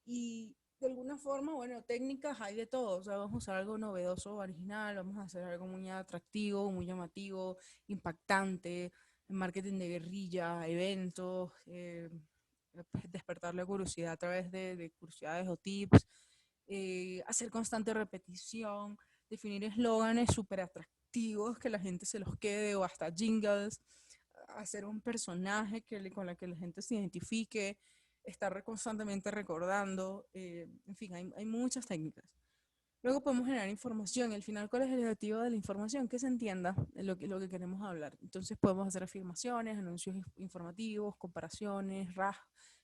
Y de alguna forma, bueno, técnicas hay de todo. O sea, vamos a usar algo novedoso, original, vamos a hacer algo muy atractivo, muy llamativo, impactante, marketing de guerrilla, eventos, despertar la curiosidad a través de curiosidades o tips, hacer constante repetición, definir eslóganes súper atractivos que la gente se los quede o hasta jingles, hacer un personaje con la que la gente se identifique, estar constantemente recordando, en fin, hay muchas técnicas. Luego podemos generar información. Al final, ¿cuál es el objetivo de la información? Que se entienda lo que queremos hablar. Entonces podemos hacer afirmaciones, anuncios informativos, comparaciones,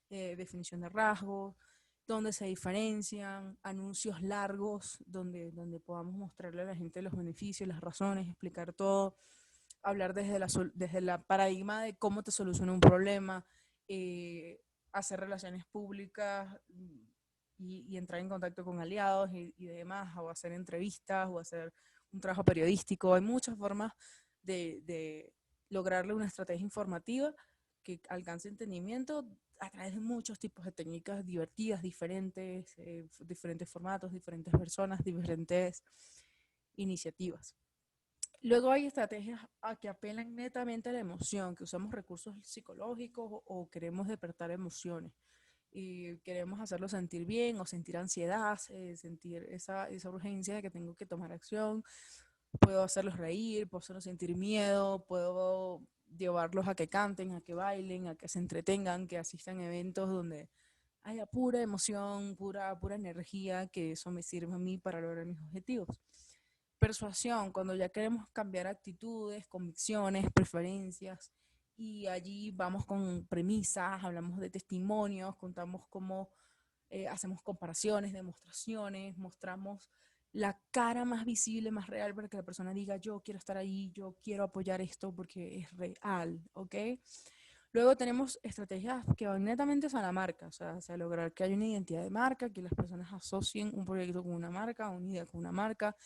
definición de rasgos, donde se diferencian, anuncios largos, donde podamos mostrarle a la gente los beneficios, las razones, explicar todo, hablar desde la paradigma de cómo te soluciona un problema, eh, hacer relaciones públicas y entrar en contacto con aliados y demás, o hacer entrevistas, o hacer un trabajo periodístico. Hay muchas formas de lograrle una estrategia informativa que alcance entendimiento a través de muchos tipos de técnicas divertidas, diferentes, diferentes formatos, diferentes personas, diferentes iniciativas. Luego hay estrategias que apelan netamente a la emoción, que usamos recursos psicológicos o queremos despertar emociones. y queremos hacerlo sentir bien o sentir ansiedad, sentir esa urgencia de que tengo que tomar acción. Puedo hacerlos reír, puedo hacerlos sentir miedo, puedo llevarlos a que canten, a que bailen, a que se entretengan, que asistan a eventos donde haya pura emoción, pura energía, que eso me sirve a mí para lograr mis objetivos. Persuasión, cuando ya queremos cambiar actitudes, convicciones, preferencias, y allí vamos con premisas, hablamos de testimonios, contamos cómo hacemos comparaciones, demostraciones, mostramos la cara más visible, más real, para que la persona diga, yo quiero estar ahí, yo quiero apoyar esto porque es real, ¿ok? Luego tenemos estrategias que van netamente a la marca, o sea, lograr que haya una identidad de marca, que las personas asocien un proyecto con una marca, una idea con una marca.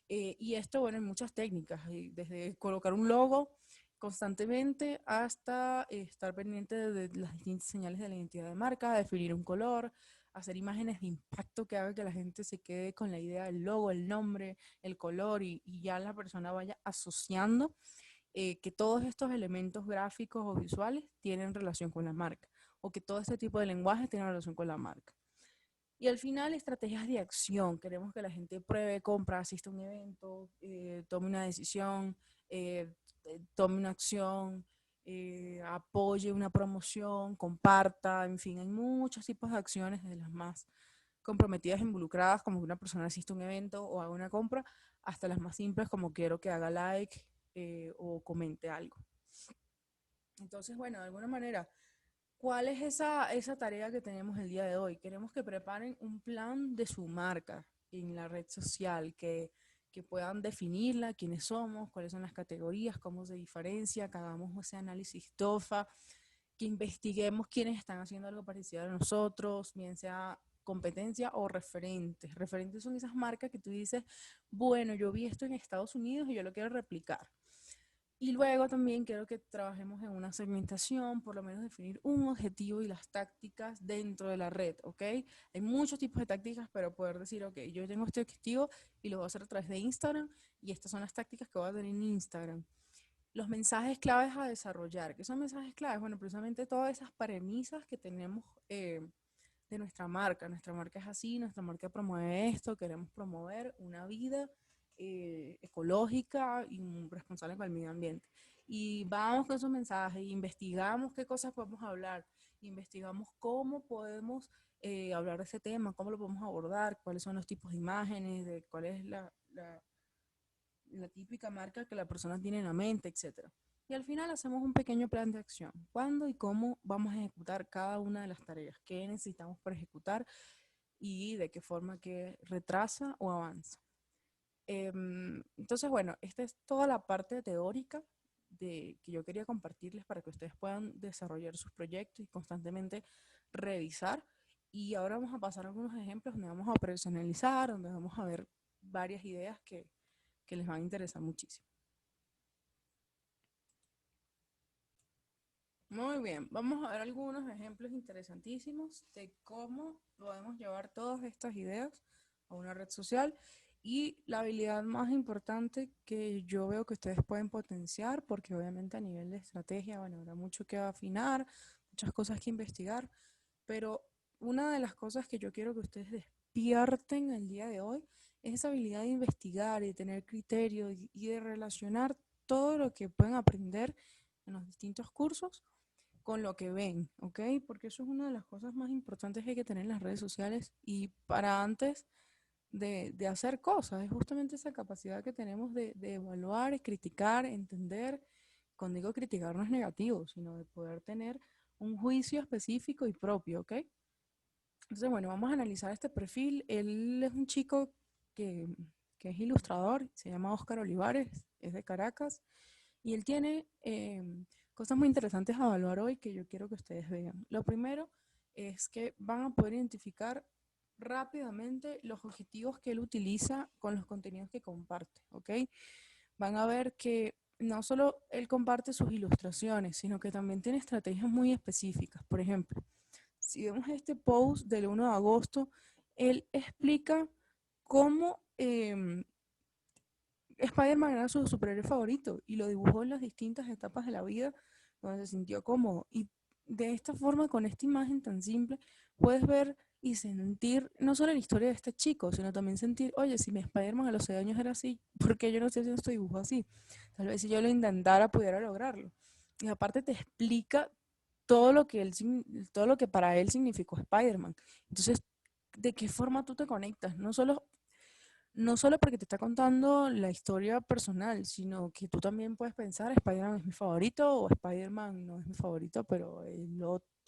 Y esto, bueno, hay muchas técnicas, desde colocar un logo constantemente hasta estar pendiente de las distintas señales de la identidad de marca, definir un color, hacer imágenes de impacto que haga que la gente se quede con la idea del logo, el nombre, el color y ya la persona vaya asociando que todos estos elementos gráficos o visuales tienen relación con la marca o que todo este tipo de lenguaje tiene relación con la marca. Y al final, estrategias de acción. Queremos que la gente pruebe, compra, asista a un evento, tome una decisión, tome una acción, apoye una promoción, comparta, en fin, hay muchos tipos de acciones, desde las más comprometidas, involucradas, como que una persona asista a un evento o haga una compra, hasta las más simples, como quiero que haga like o comente algo. Entonces, bueno, de alguna manera, ¿cuál es esa tarea que tenemos el día de hoy? Queremos que preparen un plan de su marca en la red social, que puedan definirla, quiénes somos, cuáles son las categorías, cómo se diferencia, que hagamos ese análisis TOFA, que investiguemos quiénes están haciendo algo parecido a nosotros, bien sea competencia o referentes. Referentes son esas marcas que tú dices, bueno, yo vi esto en Estados Unidos y yo lo quiero replicar. Y luego también quiero que trabajemos en una segmentación, por lo menos definir un objetivo y las tácticas dentro de la red, ¿ok? Hay muchos tipos de tácticas, pero poder decir, ok, yo tengo este objetivo y lo voy a hacer a través de Instagram y estas son las tácticas que voy a tener en Instagram. Los mensajes claves a desarrollar. ¿Qué son mensajes claves? Bueno, precisamente todas esas premisas que tenemos de nuestra marca. Nuestra marca es así, nuestra marca promueve esto, queremos promover una vida ecológica y responsable con el medio ambiente. Y vamos con esos mensajes, investigamos qué cosas podemos hablar, investigamos cómo podemos hablar de ese tema, cómo lo podemos abordar, cuáles son los tipos de imágenes, de cuál es la típica marca que la persona tiene en la mente, etcétera. Y al final hacemos un pequeño plan de acción. ¿Cuándo y cómo vamos a ejecutar cada una de las tareas? ¿Qué necesitamos para ejecutar? Y de qué forma que retrasa o avanza. Entonces, bueno, esta es toda la parte teórica que yo quería compartirles para que ustedes puedan desarrollar sus proyectos y constantemente revisar. Y ahora vamos a pasar a algunos ejemplos donde vamos a personalizar, donde vamos a ver varias ideas que les van a interesar muchísimo. Muy bien, vamos a ver algunos ejemplos interesantísimos de cómo podemos llevar todas estas ideas a una red social y la habilidad más importante que yo veo que ustedes pueden potenciar, porque obviamente a nivel de estrategia, bueno, habrá mucho que afinar, muchas cosas que investigar, pero una de las cosas que yo quiero que ustedes despierten el día de hoy es esa habilidad de investigar y de tener criterio y de relacionar todo lo que pueden aprender en los distintos cursos con lo que ven, ¿ok? Porque eso es una de las cosas más importantes que hay que tener en las redes sociales y para antes de hacer cosas, es justamente esa capacidad que tenemos de evaluar, criticar, entender. Cuando digo criticar no es negativo, sino de poder tener un juicio específico y propio, ¿ok? Entonces, bueno, vamos a analizar este perfil. Él es un chico que, que es ilustrador, se llama Óscar Olivares, es de Caracas, y él tiene cosas muy interesantes a evaluar hoy que yo quiero que ustedes vean. Lo primero es que van a poder identificar rápidamente los objetivos que él utiliza con los contenidos que comparte, ¿ok? Van a ver que no solo él comparte sus ilustraciones, sino que también tiene estrategias muy específicas. Por ejemplo, si vemos este post del 1 de agosto, él explica cómo Spider-Man era su superhéroe favorito y lo dibujó en las distintas etapas de la vida donde se sintió cómodo. Y de esta forma, con esta imagen tan simple, puedes ver y sentir no solo la historia de este chico, sino también sentir, oye, si mi Spider-Man a los 6 años era así, ¿por qué yo no estoy haciendo este dibujo así? Tal vez si yo lo intentara pudiera lograrlo. Y aparte te explica todo lo que todo lo que para él significó Spider-Man. Entonces, ¿de qué forma tú te conectas? No solo porque te está contando la historia personal, sino que tú también puedes pensar, Spider-Man es mi favorito o Spider-Man no es mi favorito, pero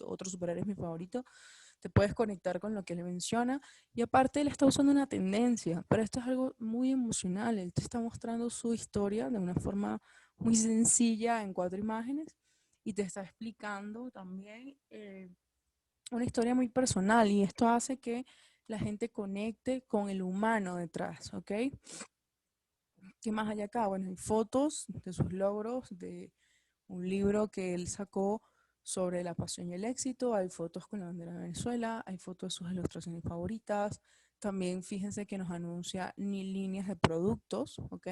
otro superhéroe es mi favorito. Te puedes conectar con lo que él menciona y aparte él está usando una tendencia, pero esto es algo muy emocional. Él te está mostrando su historia de una forma muy sencilla en 4 imágenes y te está explicando también una historia muy personal y esto hace que la gente conecte con el humano detrás, ¿ok? ¿Qué más hay acá? Bueno, hay fotos de sus logros, de un libro que él sacó sobre la pasión y el éxito, hay fotos con la bandera de Venezuela, hay fotos de sus ilustraciones favoritas, también fíjense que nos anuncia ni líneas de productos, ¿ok?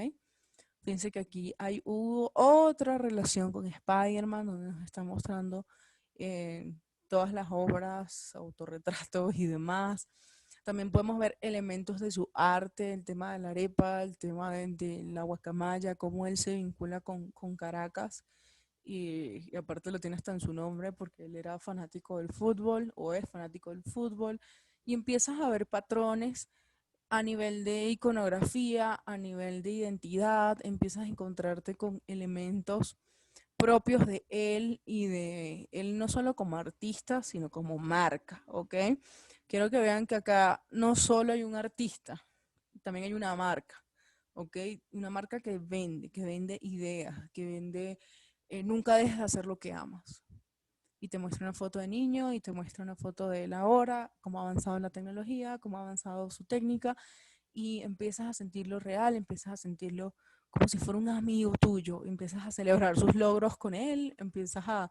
Fíjense que aquí hubo otra relación con Spider-Man, donde nos está mostrando eh, todas las obras, autorretratos y demás. También podemos ver elementos de su arte, el tema de la arepa, el tema de la guacamaya, cómo él se vincula con Caracas. Y aparte lo tiene hasta en su nombre porque él era fanático del fútbol o es fanático del fútbol. Y empiezas a ver patrones a nivel de iconografía, a nivel de identidad, empiezas a encontrarte con elementos propios de él y de él no solo como artista, sino como marca, ¿ok? Quiero que vean que acá no solo hay un artista, también hay una marca, ¿ok? Una marca que vende ideas, que vende, nunca dejes de hacer lo que amas. Y te muestra una foto de niño y te muestra una foto de él ahora, cómo ha avanzado la tecnología, cómo ha avanzado su técnica y empiezas a sentirlo real, empiezas a sentirlo como si fuera un amigo tuyo, empiezas a celebrar sus logros con él, empiezas a,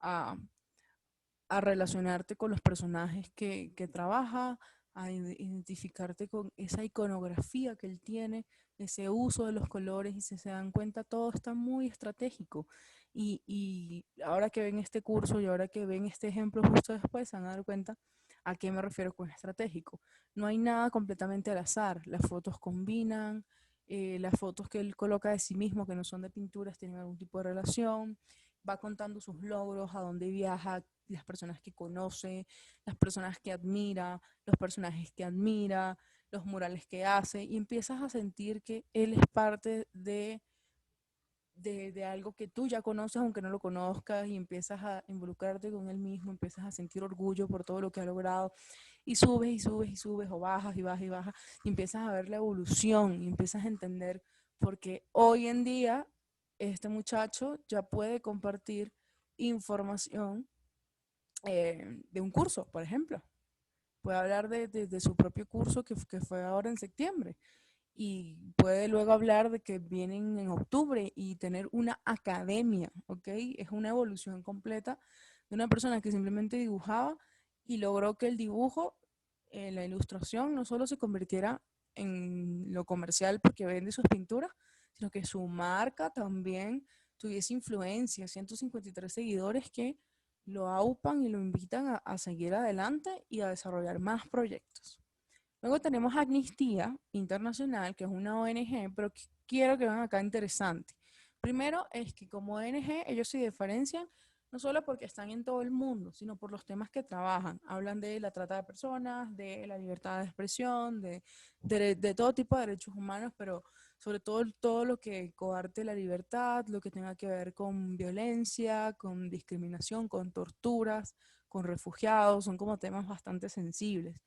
a relacionarte con los personajes que trabaja, a identificarte con esa iconografía que él tiene, ese uso de los colores y si se dan cuenta todo está muy estratégico. Y ahora que ven este curso y ahora que ven este ejemplo justo después se van a dar cuenta a qué me refiero con estratégico. No hay nada completamente al azar, las fotos combinan, las fotos que él coloca de sí mismo que no son de pinturas tienen algún tipo de relación, va contando sus logros, a dónde viaja, las personas que conoce, las personas que admira, los personajes que admira, los murales que hace, y empiezas a sentir que él es parte de algo que tú ya conoces, aunque no lo conozcas, y empiezas a involucrarte con él mismo, empiezas a sentir orgullo por todo lo que ha logrado, y subes y subes y subes, o bajas y bajas y bajas, y empiezas a ver la evolución, y empiezas a entender porque hoy en día este muchacho ya puede compartir información de un curso, por ejemplo. Puede hablar de su propio curso que fue ahora en septiembre y puede luego hablar de que vienen en octubre y tener una academia, ¿ok? Es una evolución completa de una persona que simplemente dibujaba y logró que el dibujo, la ilustración, no solo se convirtiera en lo comercial porque vende sus pinturas, sino que su marca también tuviese influencia, 153 seguidores que lo aupan y lo invitan a seguir adelante y a desarrollar más proyectos. Luego tenemos Amnistía Internacional, que es una ONG, pero quiero que vean acá interesante. Primero es que como ONG ellos se diferencian no solo porque están en todo el mundo, sino por los temas que trabajan. Hablan de la trata de personas, de la libertad de expresión, de todo tipo de derechos humanos, pero sobre todo lo que coarte la libertad, lo que tenga que ver con violencia, con discriminación, con torturas, con refugiados, son como temas bastante sensibles.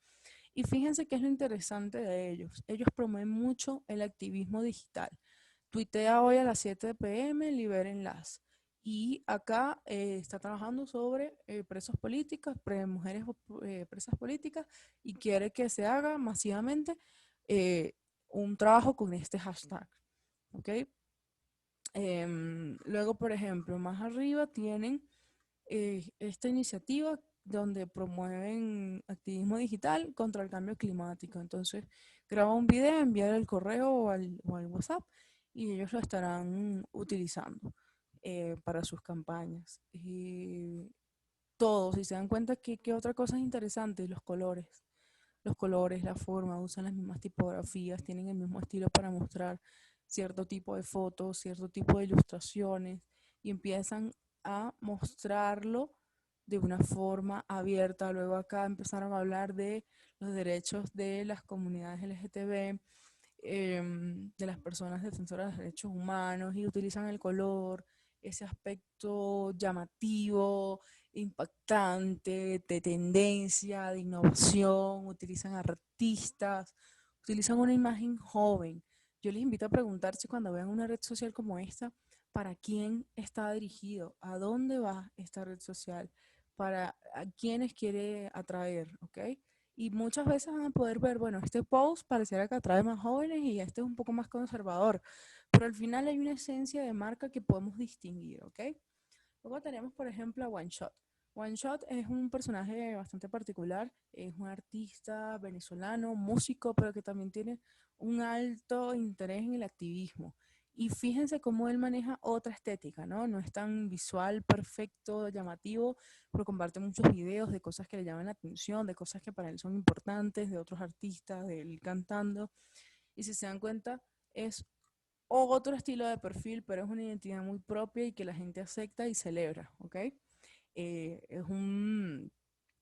Y fíjense qué es lo interesante de ellos. Ellos promueven mucho el activismo digital. Tuitea hoy a las 7 p.m., libérenlas. Y acá está trabajando sobre presos políticos, mujeres presas políticas, y quiere que se haga masivamente eh, un trabajo con este hashtag. ¿Ok? Luego, por ejemplo, más arriba tienen esta iniciativa donde promueven activismo digital contra el cambio climático. Entonces, graba un video, enviar el correo o al WhatsApp y ellos lo estarán utilizando para sus campañas. todo. Si se dan cuenta que otra cosa es interesante, los colores. Los colores, la forma, usan las mismas tipografías, tienen el mismo estilo para mostrar cierto tipo de fotos, cierto tipo de ilustraciones y empiezan a mostrarlo de una forma abierta. Luego acá empezaron a hablar de los derechos de las comunidades LGTB, de las personas defensoras de los derechos humanos y utilizan el color, ese aspecto llamativo, impactante, de tendencia, de innovación, utilizan artistas, utilizan una imagen joven. Yo les invito a preguntarse cuando vean una red social como esta, ¿para quién está dirigido? ¿A dónde va esta red social? ¿Para a quiénes quiere atraer? ¿Ok? Y muchas veces van a poder ver, bueno, este post pareciera que atrae más jóvenes y este es un poco más conservador, pero al final hay una esencia de marca que podemos distinguir, ¿ok? Luego tenemos, por ejemplo, a One Shot. One Shot es un personaje bastante particular, es un artista venezolano, músico, pero que también tiene un alto interés en el activismo. Y fíjense cómo él maneja otra estética, ¿no? No es tan visual, perfecto, llamativo, pero comparte muchos videos de cosas que le llaman la atención, de cosas que para él son importantes, de otros artistas, de él cantando. Y si se dan cuenta, es otro estilo de perfil, pero es una identidad muy propia y que la gente acepta y celebra, ¿ok? Eh, es un,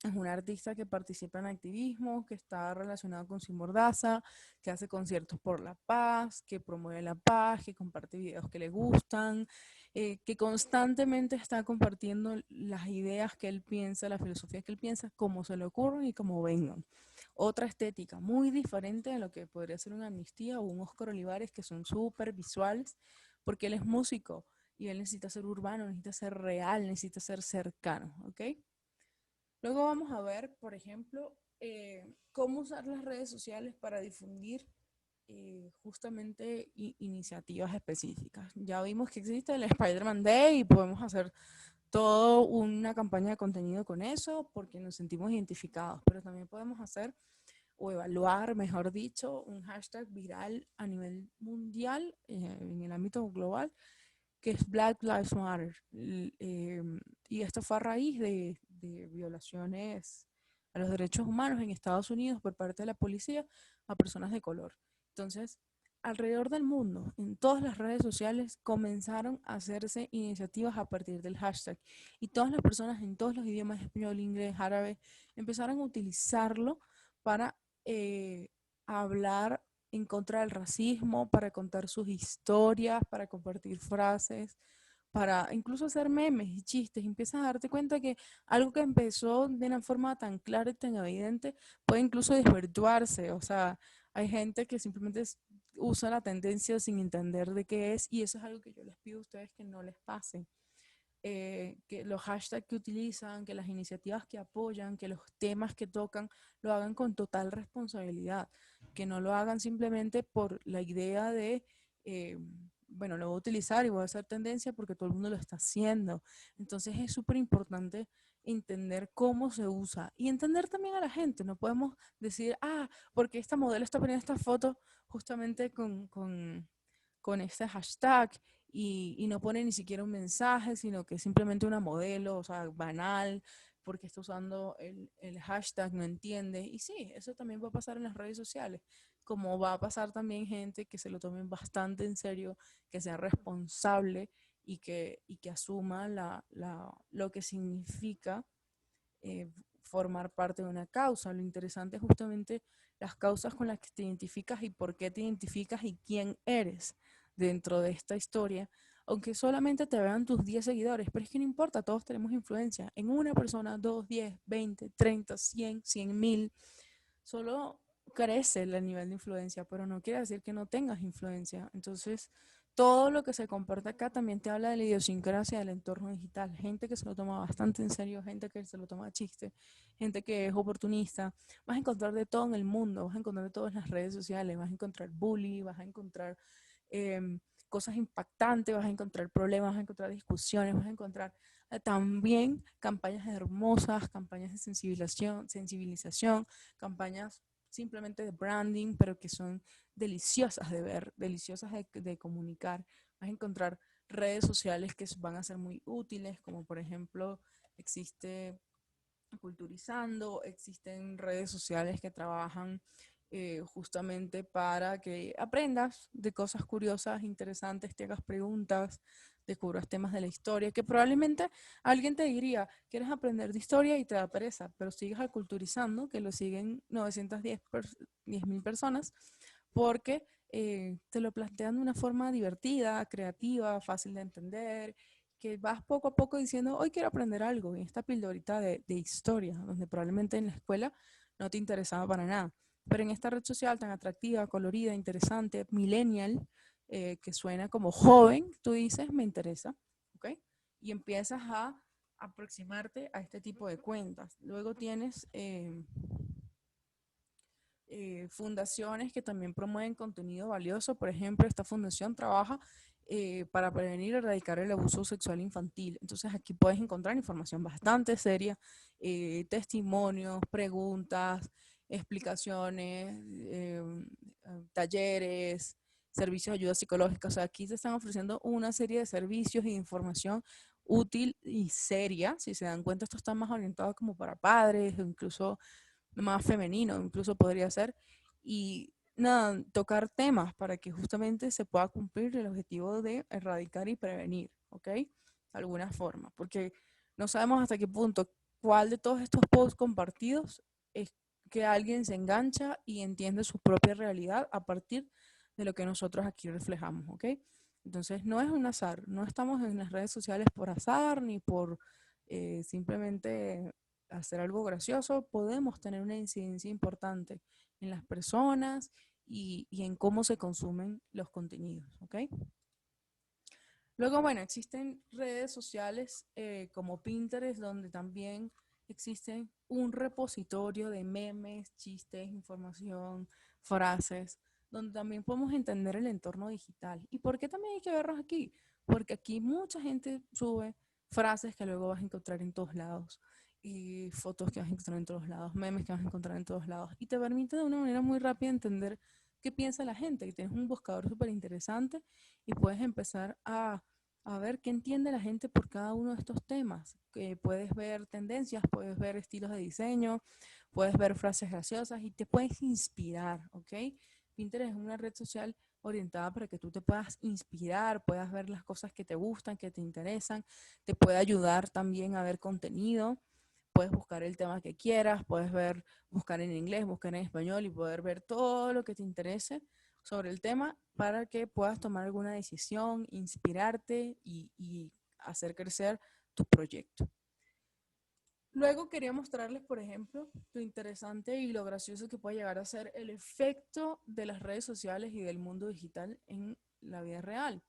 es un artista que participa en activismo, que está relacionado con Sin Mordaza, que hace conciertos por la paz, que promueve la paz, que comparte videos que le gustan, que constantemente está compartiendo las ideas que él piensa, la filosofía que él piensa, como se le ocurren y como vengan. Otra estética muy diferente de lo que podría ser una Amnistía o un Oscar Olivares, que son súper visuales, porque él es músico y él necesita ser urbano, necesita ser real, necesita ser cercano, ¿ok? Luego vamos a ver, por ejemplo, cómo usar las redes sociales para difundir justamente iniciativas específicas. Ya vimos que existe el Spider-Man Day y podemos hacer toda una campaña de contenido con eso porque nos sentimos identificados, pero también podemos hacer o evaluar, mejor dicho, un hashtag viral a nivel mundial, en el ámbito global, que es Black Lives Matter. Y esto fue a raíz de violaciones a los derechos humanos en Estados Unidos por parte de la policía a personas de color. Entonces, alrededor del mundo, en todas las redes sociales, comenzaron a hacerse iniciativas a partir del hashtag. Y todas las personas en todos los idiomas, español, inglés, árabe, empezaron a utilizarlo para eh, hablar en contra del racismo, para contar sus historias, para compartir frases, para incluso hacer memes y chistes. Y empiezas a darte cuenta que algo que empezó de una forma tan clara y tan evidente puede incluso desvirtuarse. O sea, hay gente que simplemente usa la tendencia sin entender de qué es y eso es algo que yo les pido a ustedes que no les pase. Que los hashtags que utilizan, que las iniciativas que apoyan, que los temas que tocan, lo hagan con total responsabilidad, que no lo hagan simplemente por la idea de, eh, bueno, lo voy a utilizar y voy a hacer tendencia porque todo el mundo lo está haciendo. Entonces es súper importante entender cómo se usa y entender también a la gente. No podemos decir, ah, porque esta modelo está poniendo esta foto justamente con este hashtag y no pone ni siquiera un mensaje, sino que es simplemente una modelo, o sea, banal, porque está usando el hashtag, no entiende. Y sí, eso también va a pasar en las redes sociales, como va a pasar también gente que se lo tomen bastante en serio, que sea responsable y que asuma lo que significa formar parte de una causa. Lo interesante es justamente las causas con las que te identificas y por qué te identificas y quién eres dentro de esta historia, aunque solamente te vean tus 10 seguidores, pero es que no importa, todos tenemos influencia en una persona, 2, 10, 20, 30, 100, 100.000, solo crece el nivel de influencia, pero no quiere decir que no tengas influencia. Entonces, todo lo que se comparte acá también te habla de la idiosincrasia del entorno digital. Gente que se lo toma bastante en serio, gente que se lo toma a chiste, gente que es oportunista. Vas a encontrar de todo en el mundo, vas a encontrar de todo en las redes sociales, vas a encontrar bullying, vas a encontrar cosas impactantes, vas a encontrar problemas, vas a encontrar discusiones, vas a encontrar también campañas hermosas, campañas de sensibilización, campañas simplemente de branding, pero que son deliciosas de ver, deliciosas de comunicar. Vas a encontrar redes sociales que van a ser muy útiles, como por ejemplo existe culturizando, existen redes sociales que trabajan justamente para que aprendas de cosas curiosas, interesantes, te hagas preguntas, descubras temas de la historia, que probablemente alguien te diría, quieres aprender de historia y te da pereza, pero sigues al culturizando, que lo siguen 910.000 personas, porque te lo plantean de una forma divertida, creativa, fácil de entender, que vas poco a poco diciendo, hoy quiero aprender algo, y esta pildorita de historia, donde probablemente en la escuela no te interesaba para nada. Pero en esta red social tan atractiva, colorida, interesante, millennial, que suena como joven, tú dices, me interesa, ¿ok? Y empiezas a aproximarte a este tipo de cuentas. Luego tienes fundaciones que también promueven contenido valioso. Por ejemplo, esta fundación trabaja para prevenir y erradicar el abuso sexual infantil. Entonces aquí puedes encontrar información bastante seria, testimonios, preguntas, explicaciones, talleres, servicios de ayuda psicológica. O sea, aquí te están ofreciendo una serie de servicios y de información útil y seria. Si se dan cuenta, esto está más orientado como para padres o incluso más femenino, incluso podría ser, y nada, tocar temas para que justamente se pueda cumplir el objetivo de erradicar y prevenir, ¿ok? De alguna forma, porque no sabemos hasta qué punto cuál de todos estos posts compartidos es que alguien se engancha y entiende su propia realidad a partir de lo que nosotros aquí reflejamos, ¿ok? Entonces no es un azar, no estamos en las redes sociales por azar ni por simplemente hacer algo gracioso, podemos tener una incidencia importante en las personas y en cómo se consumen los contenidos, ¿ok? Luego, bueno, existen redes sociales como Pinterest, donde también existe un repositorio de memes, chistes, información, frases, donde también podemos entender el entorno digital. ¿Y por qué también hay que verlos aquí? Porque aquí mucha gente sube frases que luego vas a encontrar en todos lados, y fotos que vas a encontrar en todos lados, memes que vas a encontrar en todos lados, y te permite de una manera muy rápida entender qué piensa la gente, que tienes un buscador súper interesante y puedes empezar a ver qué entiende la gente por cada uno de estos temas. Que puedes ver tendencias, puedes ver estilos de diseño, puedes ver frases graciosas y te puedes inspirar, ¿ok? Pinterest es una red social orientada para que tú te puedas inspirar, puedas ver las cosas que te gustan, que te interesan, te puede ayudar también a ver contenido. Puedes buscar el tema que quieras, puedes ver, buscar en inglés, buscar en español y poder ver todo lo que te interese sobre el tema para que puedas tomar alguna decisión, inspirarte y hacer crecer tu proyecto. Luego quería mostrarles, por ejemplo, lo interesante y lo gracioso que puede llegar a ser el efecto de las redes sociales y del mundo digital en la vida real.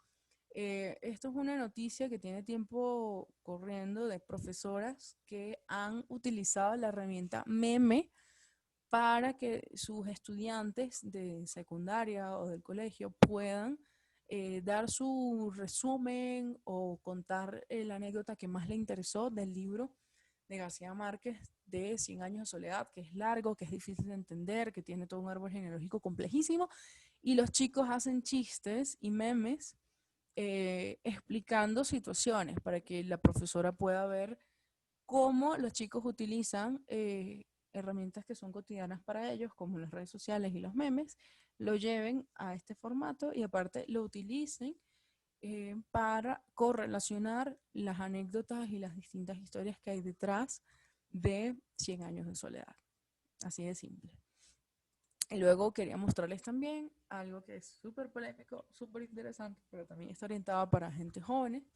Esto es una noticia que tiene tiempo corriendo de profesoras que han utilizado la herramienta Meme para que sus estudiantes de secundaria o del colegio puedan dar su resumen o contar la anécdota que más le interesó del libro de García Márquez de Cien años de soledad, que es largo, que es difícil de entender, que tiene todo un árbol genealógico complejísimo, y los chicos hacen chistes y memes explicando situaciones para que la profesora pueda ver cómo los chicos utilizan herramientas que son cotidianas para ellos, como las redes sociales y los memes, lo lleven a este formato y aparte lo utilicen para correlacionar las anécdotas y las distintas historias que hay detrás de Cien años de soledad. Así de simple. Y luego quería mostrarles también algo que es súper polémico, súper interesante, pero también está orientado para gente joven,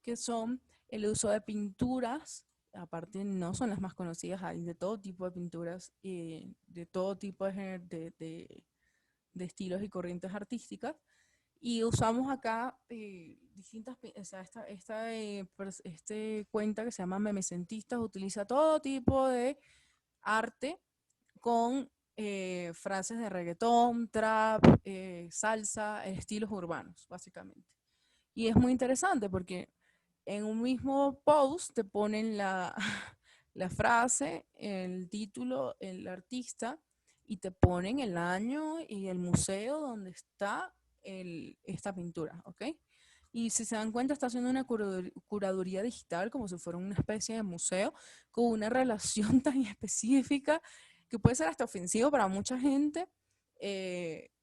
que son el uso de pinturas. Aparte, no son las más conocidas, hay de todo tipo de pinturas, de todo tipo de estilos y corrientes artísticas. Y usamos acá distintas, o sea, este cuenta que se llama Memecentistas utiliza todo tipo de arte con frases de reggaetón, trap, salsa, estilos urbanos, básicamente. Y es muy interesante porque en un mismo post te ponen la frase, el título, el artista, y te ponen el año y el museo donde está esta pintura, ¿ok? Y si se dan cuenta, está haciendo una curaduría digital como si fuera una especie de museo, con una relación tan específica que puede ser hasta ofensivo para mucha gente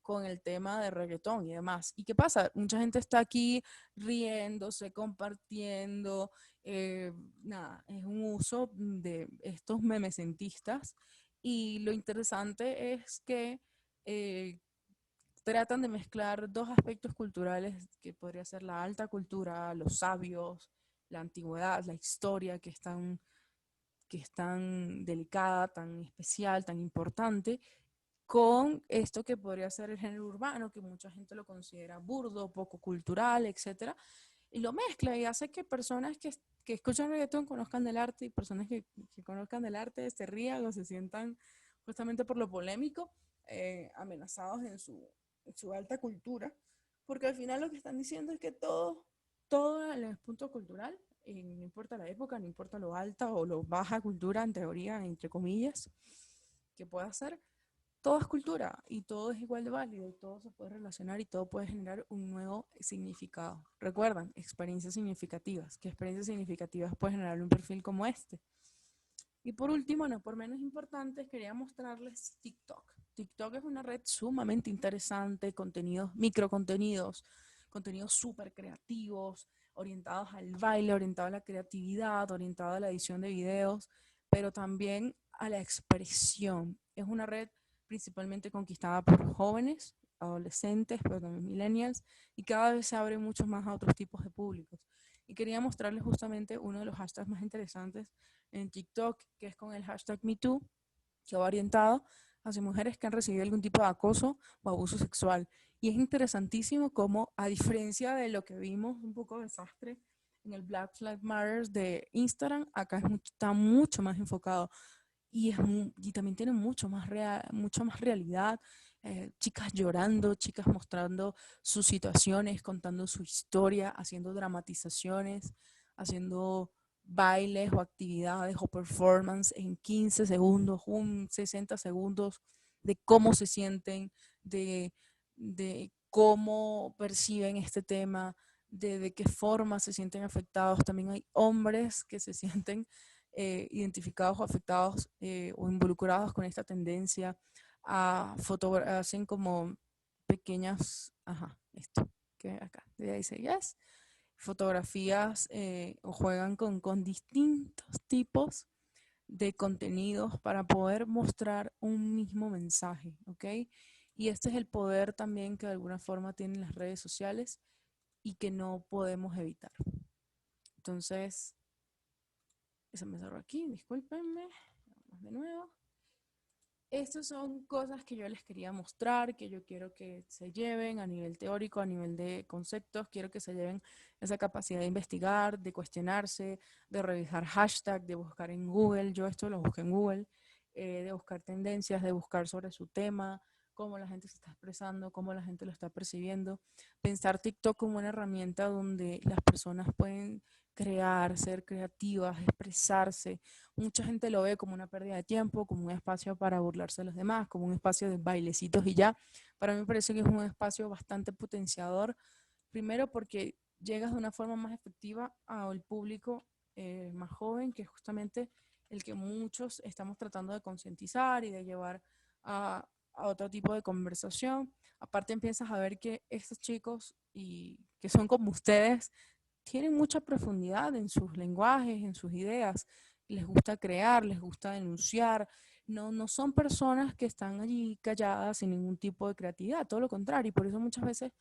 con el tema de reggaetón y demás. ¿Y qué pasa? Mucha gente está aquí riéndose, compartiendo, eh, nada, es un uso de estos memecentistas. Y lo interesante es que eh, tratan de mezclar dos aspectos culturales que podría ser la alta cultura, los sabios, la antigüedad, la historia, que es tan delicada, tan especial, tan importante, con esto que podría ser el género urbano, que mucha gente lo considera burdo, poco cultural, etcétera, y lo mezcla y hace que personas que escuchan reggaetón conozcan del arte y personas que conozcan del arte se rían o se sientan justamente por lo polémico, amenazados en su alta cultura, porque al final lo que están diciendo es que todo el punto cultural, no importa la época, no importa lo alta o lo baja cultura, en teoría, entre comillas, que pueda ser, todo es cultura y todo es igual de válido y todo se puede relacionar y todo puede generar un nuevo significado. Recuerdan, experiencias significativas. ¿Qué experiencias significativas puede generar un perfil como este? Y por último, no por menos importante, quería mostrarles TikTok. TikTok es una red sumamente interesante, contenidos, microcontenidos, contenidos súper creativos, orientados al baile, orientados a la creatividad, orientados a la edición de videos, pero también a la expresión. Es una red principalmente conquistada por jóvenes, adolescentes, pero también millennials, y cada vez se abre mucho más a otros tipos de públicos. Y quería mostrarles justamente uno de los hashtags más interesantes en TikTok, que es con el hashtag MeToo, que va orientado hacia mujeres que han recibido algún tipo de acoso o abuso sexual. Y es interesantísimo cómo, a diferencia de lo que vimos, un poco de desastre en el Black Lives Matter de Instagram, acá está mucho más enfocado y también tiene mucho más realidad. Chicas llorando, chicas mostrando sus situaciones, contando su historia, haciendo dramatizaciones, haciendo bailes o actividades o performance en 15 segundos, 60 segundos de cómo se sienten, de, de cómo perciben este tema, de qué forma se sienten afectados. También hay hombres que se sienten identificados o afectados o involucrados con esta tendencia hacen como pequeñas, ajá, esto que acá dice, yes, fotografías o juegan con distintos tipos de contenidos para poder mostrar un mismo mensaje, ¿ok? Y este es el poder también que de alguna forma tienen las redes sociales y que no podemos evitar. Entonces, eso me cerró aquí, discúlpenme, vamos de nuevo. Estas son cosas que yo les quería mostrar, que yo quiero que se lleven a nivel teórico, a nivel de conceptos, quiero que se lleven esa capacidad de investigar, de cuestionarse, de revisar hashtag, de buscar en Google, yo esto lo busqué en Google, de buscar tendencias, de buscar sobre su tema, cómo la gente se está expresando, cómo la gente lo está percibiendo. Pensar TikTok como una herramienta donde las personas pueden crear, ser creativas, expresarse. Mucha gente lo ve como una pérdida de tiempo, como un espacio para burlarse de los demás, como un espacio de bailecitos y ya. Para mí me parece que es un espacio bastante potenciador, primero porque llegas de una forma más efectiva al público más joven, que es justamente el que muchos estamos tratando de concientizar y de llevar a otro tipo de conversación. Aparte empiezas a ver que estos chicos y que son como ustedes tienen mucha profundidad en sus lenguajes, en sus ideas, les gusta crear, les gusta denunciar, no son personas que están allí calladas sin ningún tipo de creatividad, todo lo contrario, y por eso muchas veces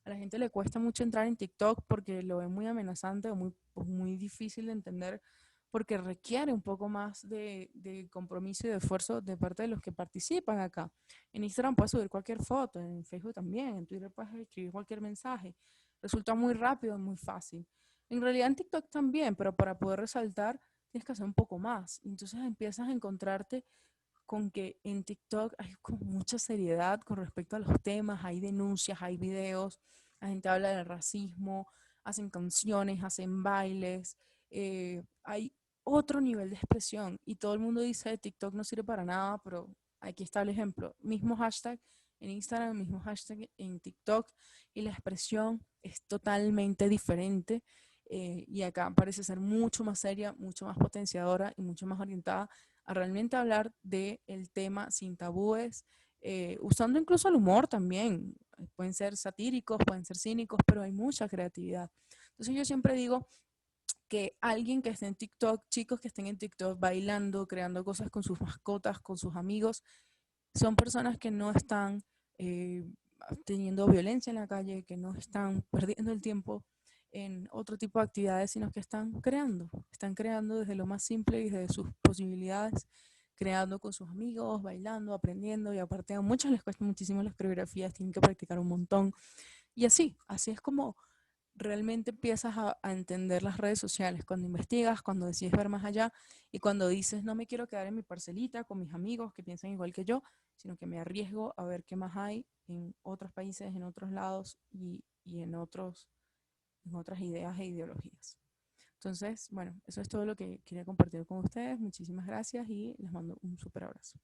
a la gente le cuesta mucho entrar en TikTok porque lo ve muy amenazante o muy difícil de entender porque requiere un poco más de compromiso y de esfuerzo de parte de los que participan acá. En Instagram puedes subir cualquier foto, en Facebook también, en Twitter puedes escribir cualquier mensaje. Resulta muy rápido, muy fácil. En realidad en TikTok también, pero para poder resaltar tienes que hacer un poco más. Entonces empiezas a encontrarte con que en TikTok hay como mucha seriedad con respecto a los temas, hay denuncias, hay videos, la gente habla del racismo, hacen canciones, hacen bailes, hay otro nivel de expresión y todo el mundo dice TikTok no sirve para nada, pero aquí está el ejemplo, mismo hashtag en Instagram, el mismo hashtag en TikTok, y la expresión es totalmente diferente. Y acá parece ser mucho más seria, mucho más potenciadora y mucho más orientada a realmente hablar del tema sin tabúes, usando incluso el humor también. Pueden ser satíricos, pueden ser cínicos, pero hay mucha creatividad. Entonces yo siempre digo que alguien que esté en TikTok, chicos que estén en TikTok bailando, creando cosas con sus mascotas, con sus amigos, son personas que no están eh, teniendo violencia en la calle, que no están perdiendo el tiempo en otro tipo de actividades, sino que están creando desde lo más simple y desde sus posibilidades, creando con sus amigos, bailando, aprendiendo, y aparte a muchos les cuesta muchísimo las coreografías, tienen que practicar un montón, y así es como realmente empiezas a entender las redes sociales, cuando investigas, cuando decides ver más allá y cuando dices, no me quiero quedar en mi parcelita con mis amigos que piensan igual que yo, sino que me arriesgo a ver qué más hay en otros países, en otros lados y en otras ideas e ideologías. Entonces, bueno, eso es todo lo que quería compartir con ustedes. Muchísimas gracias y les mando un súper abrazo.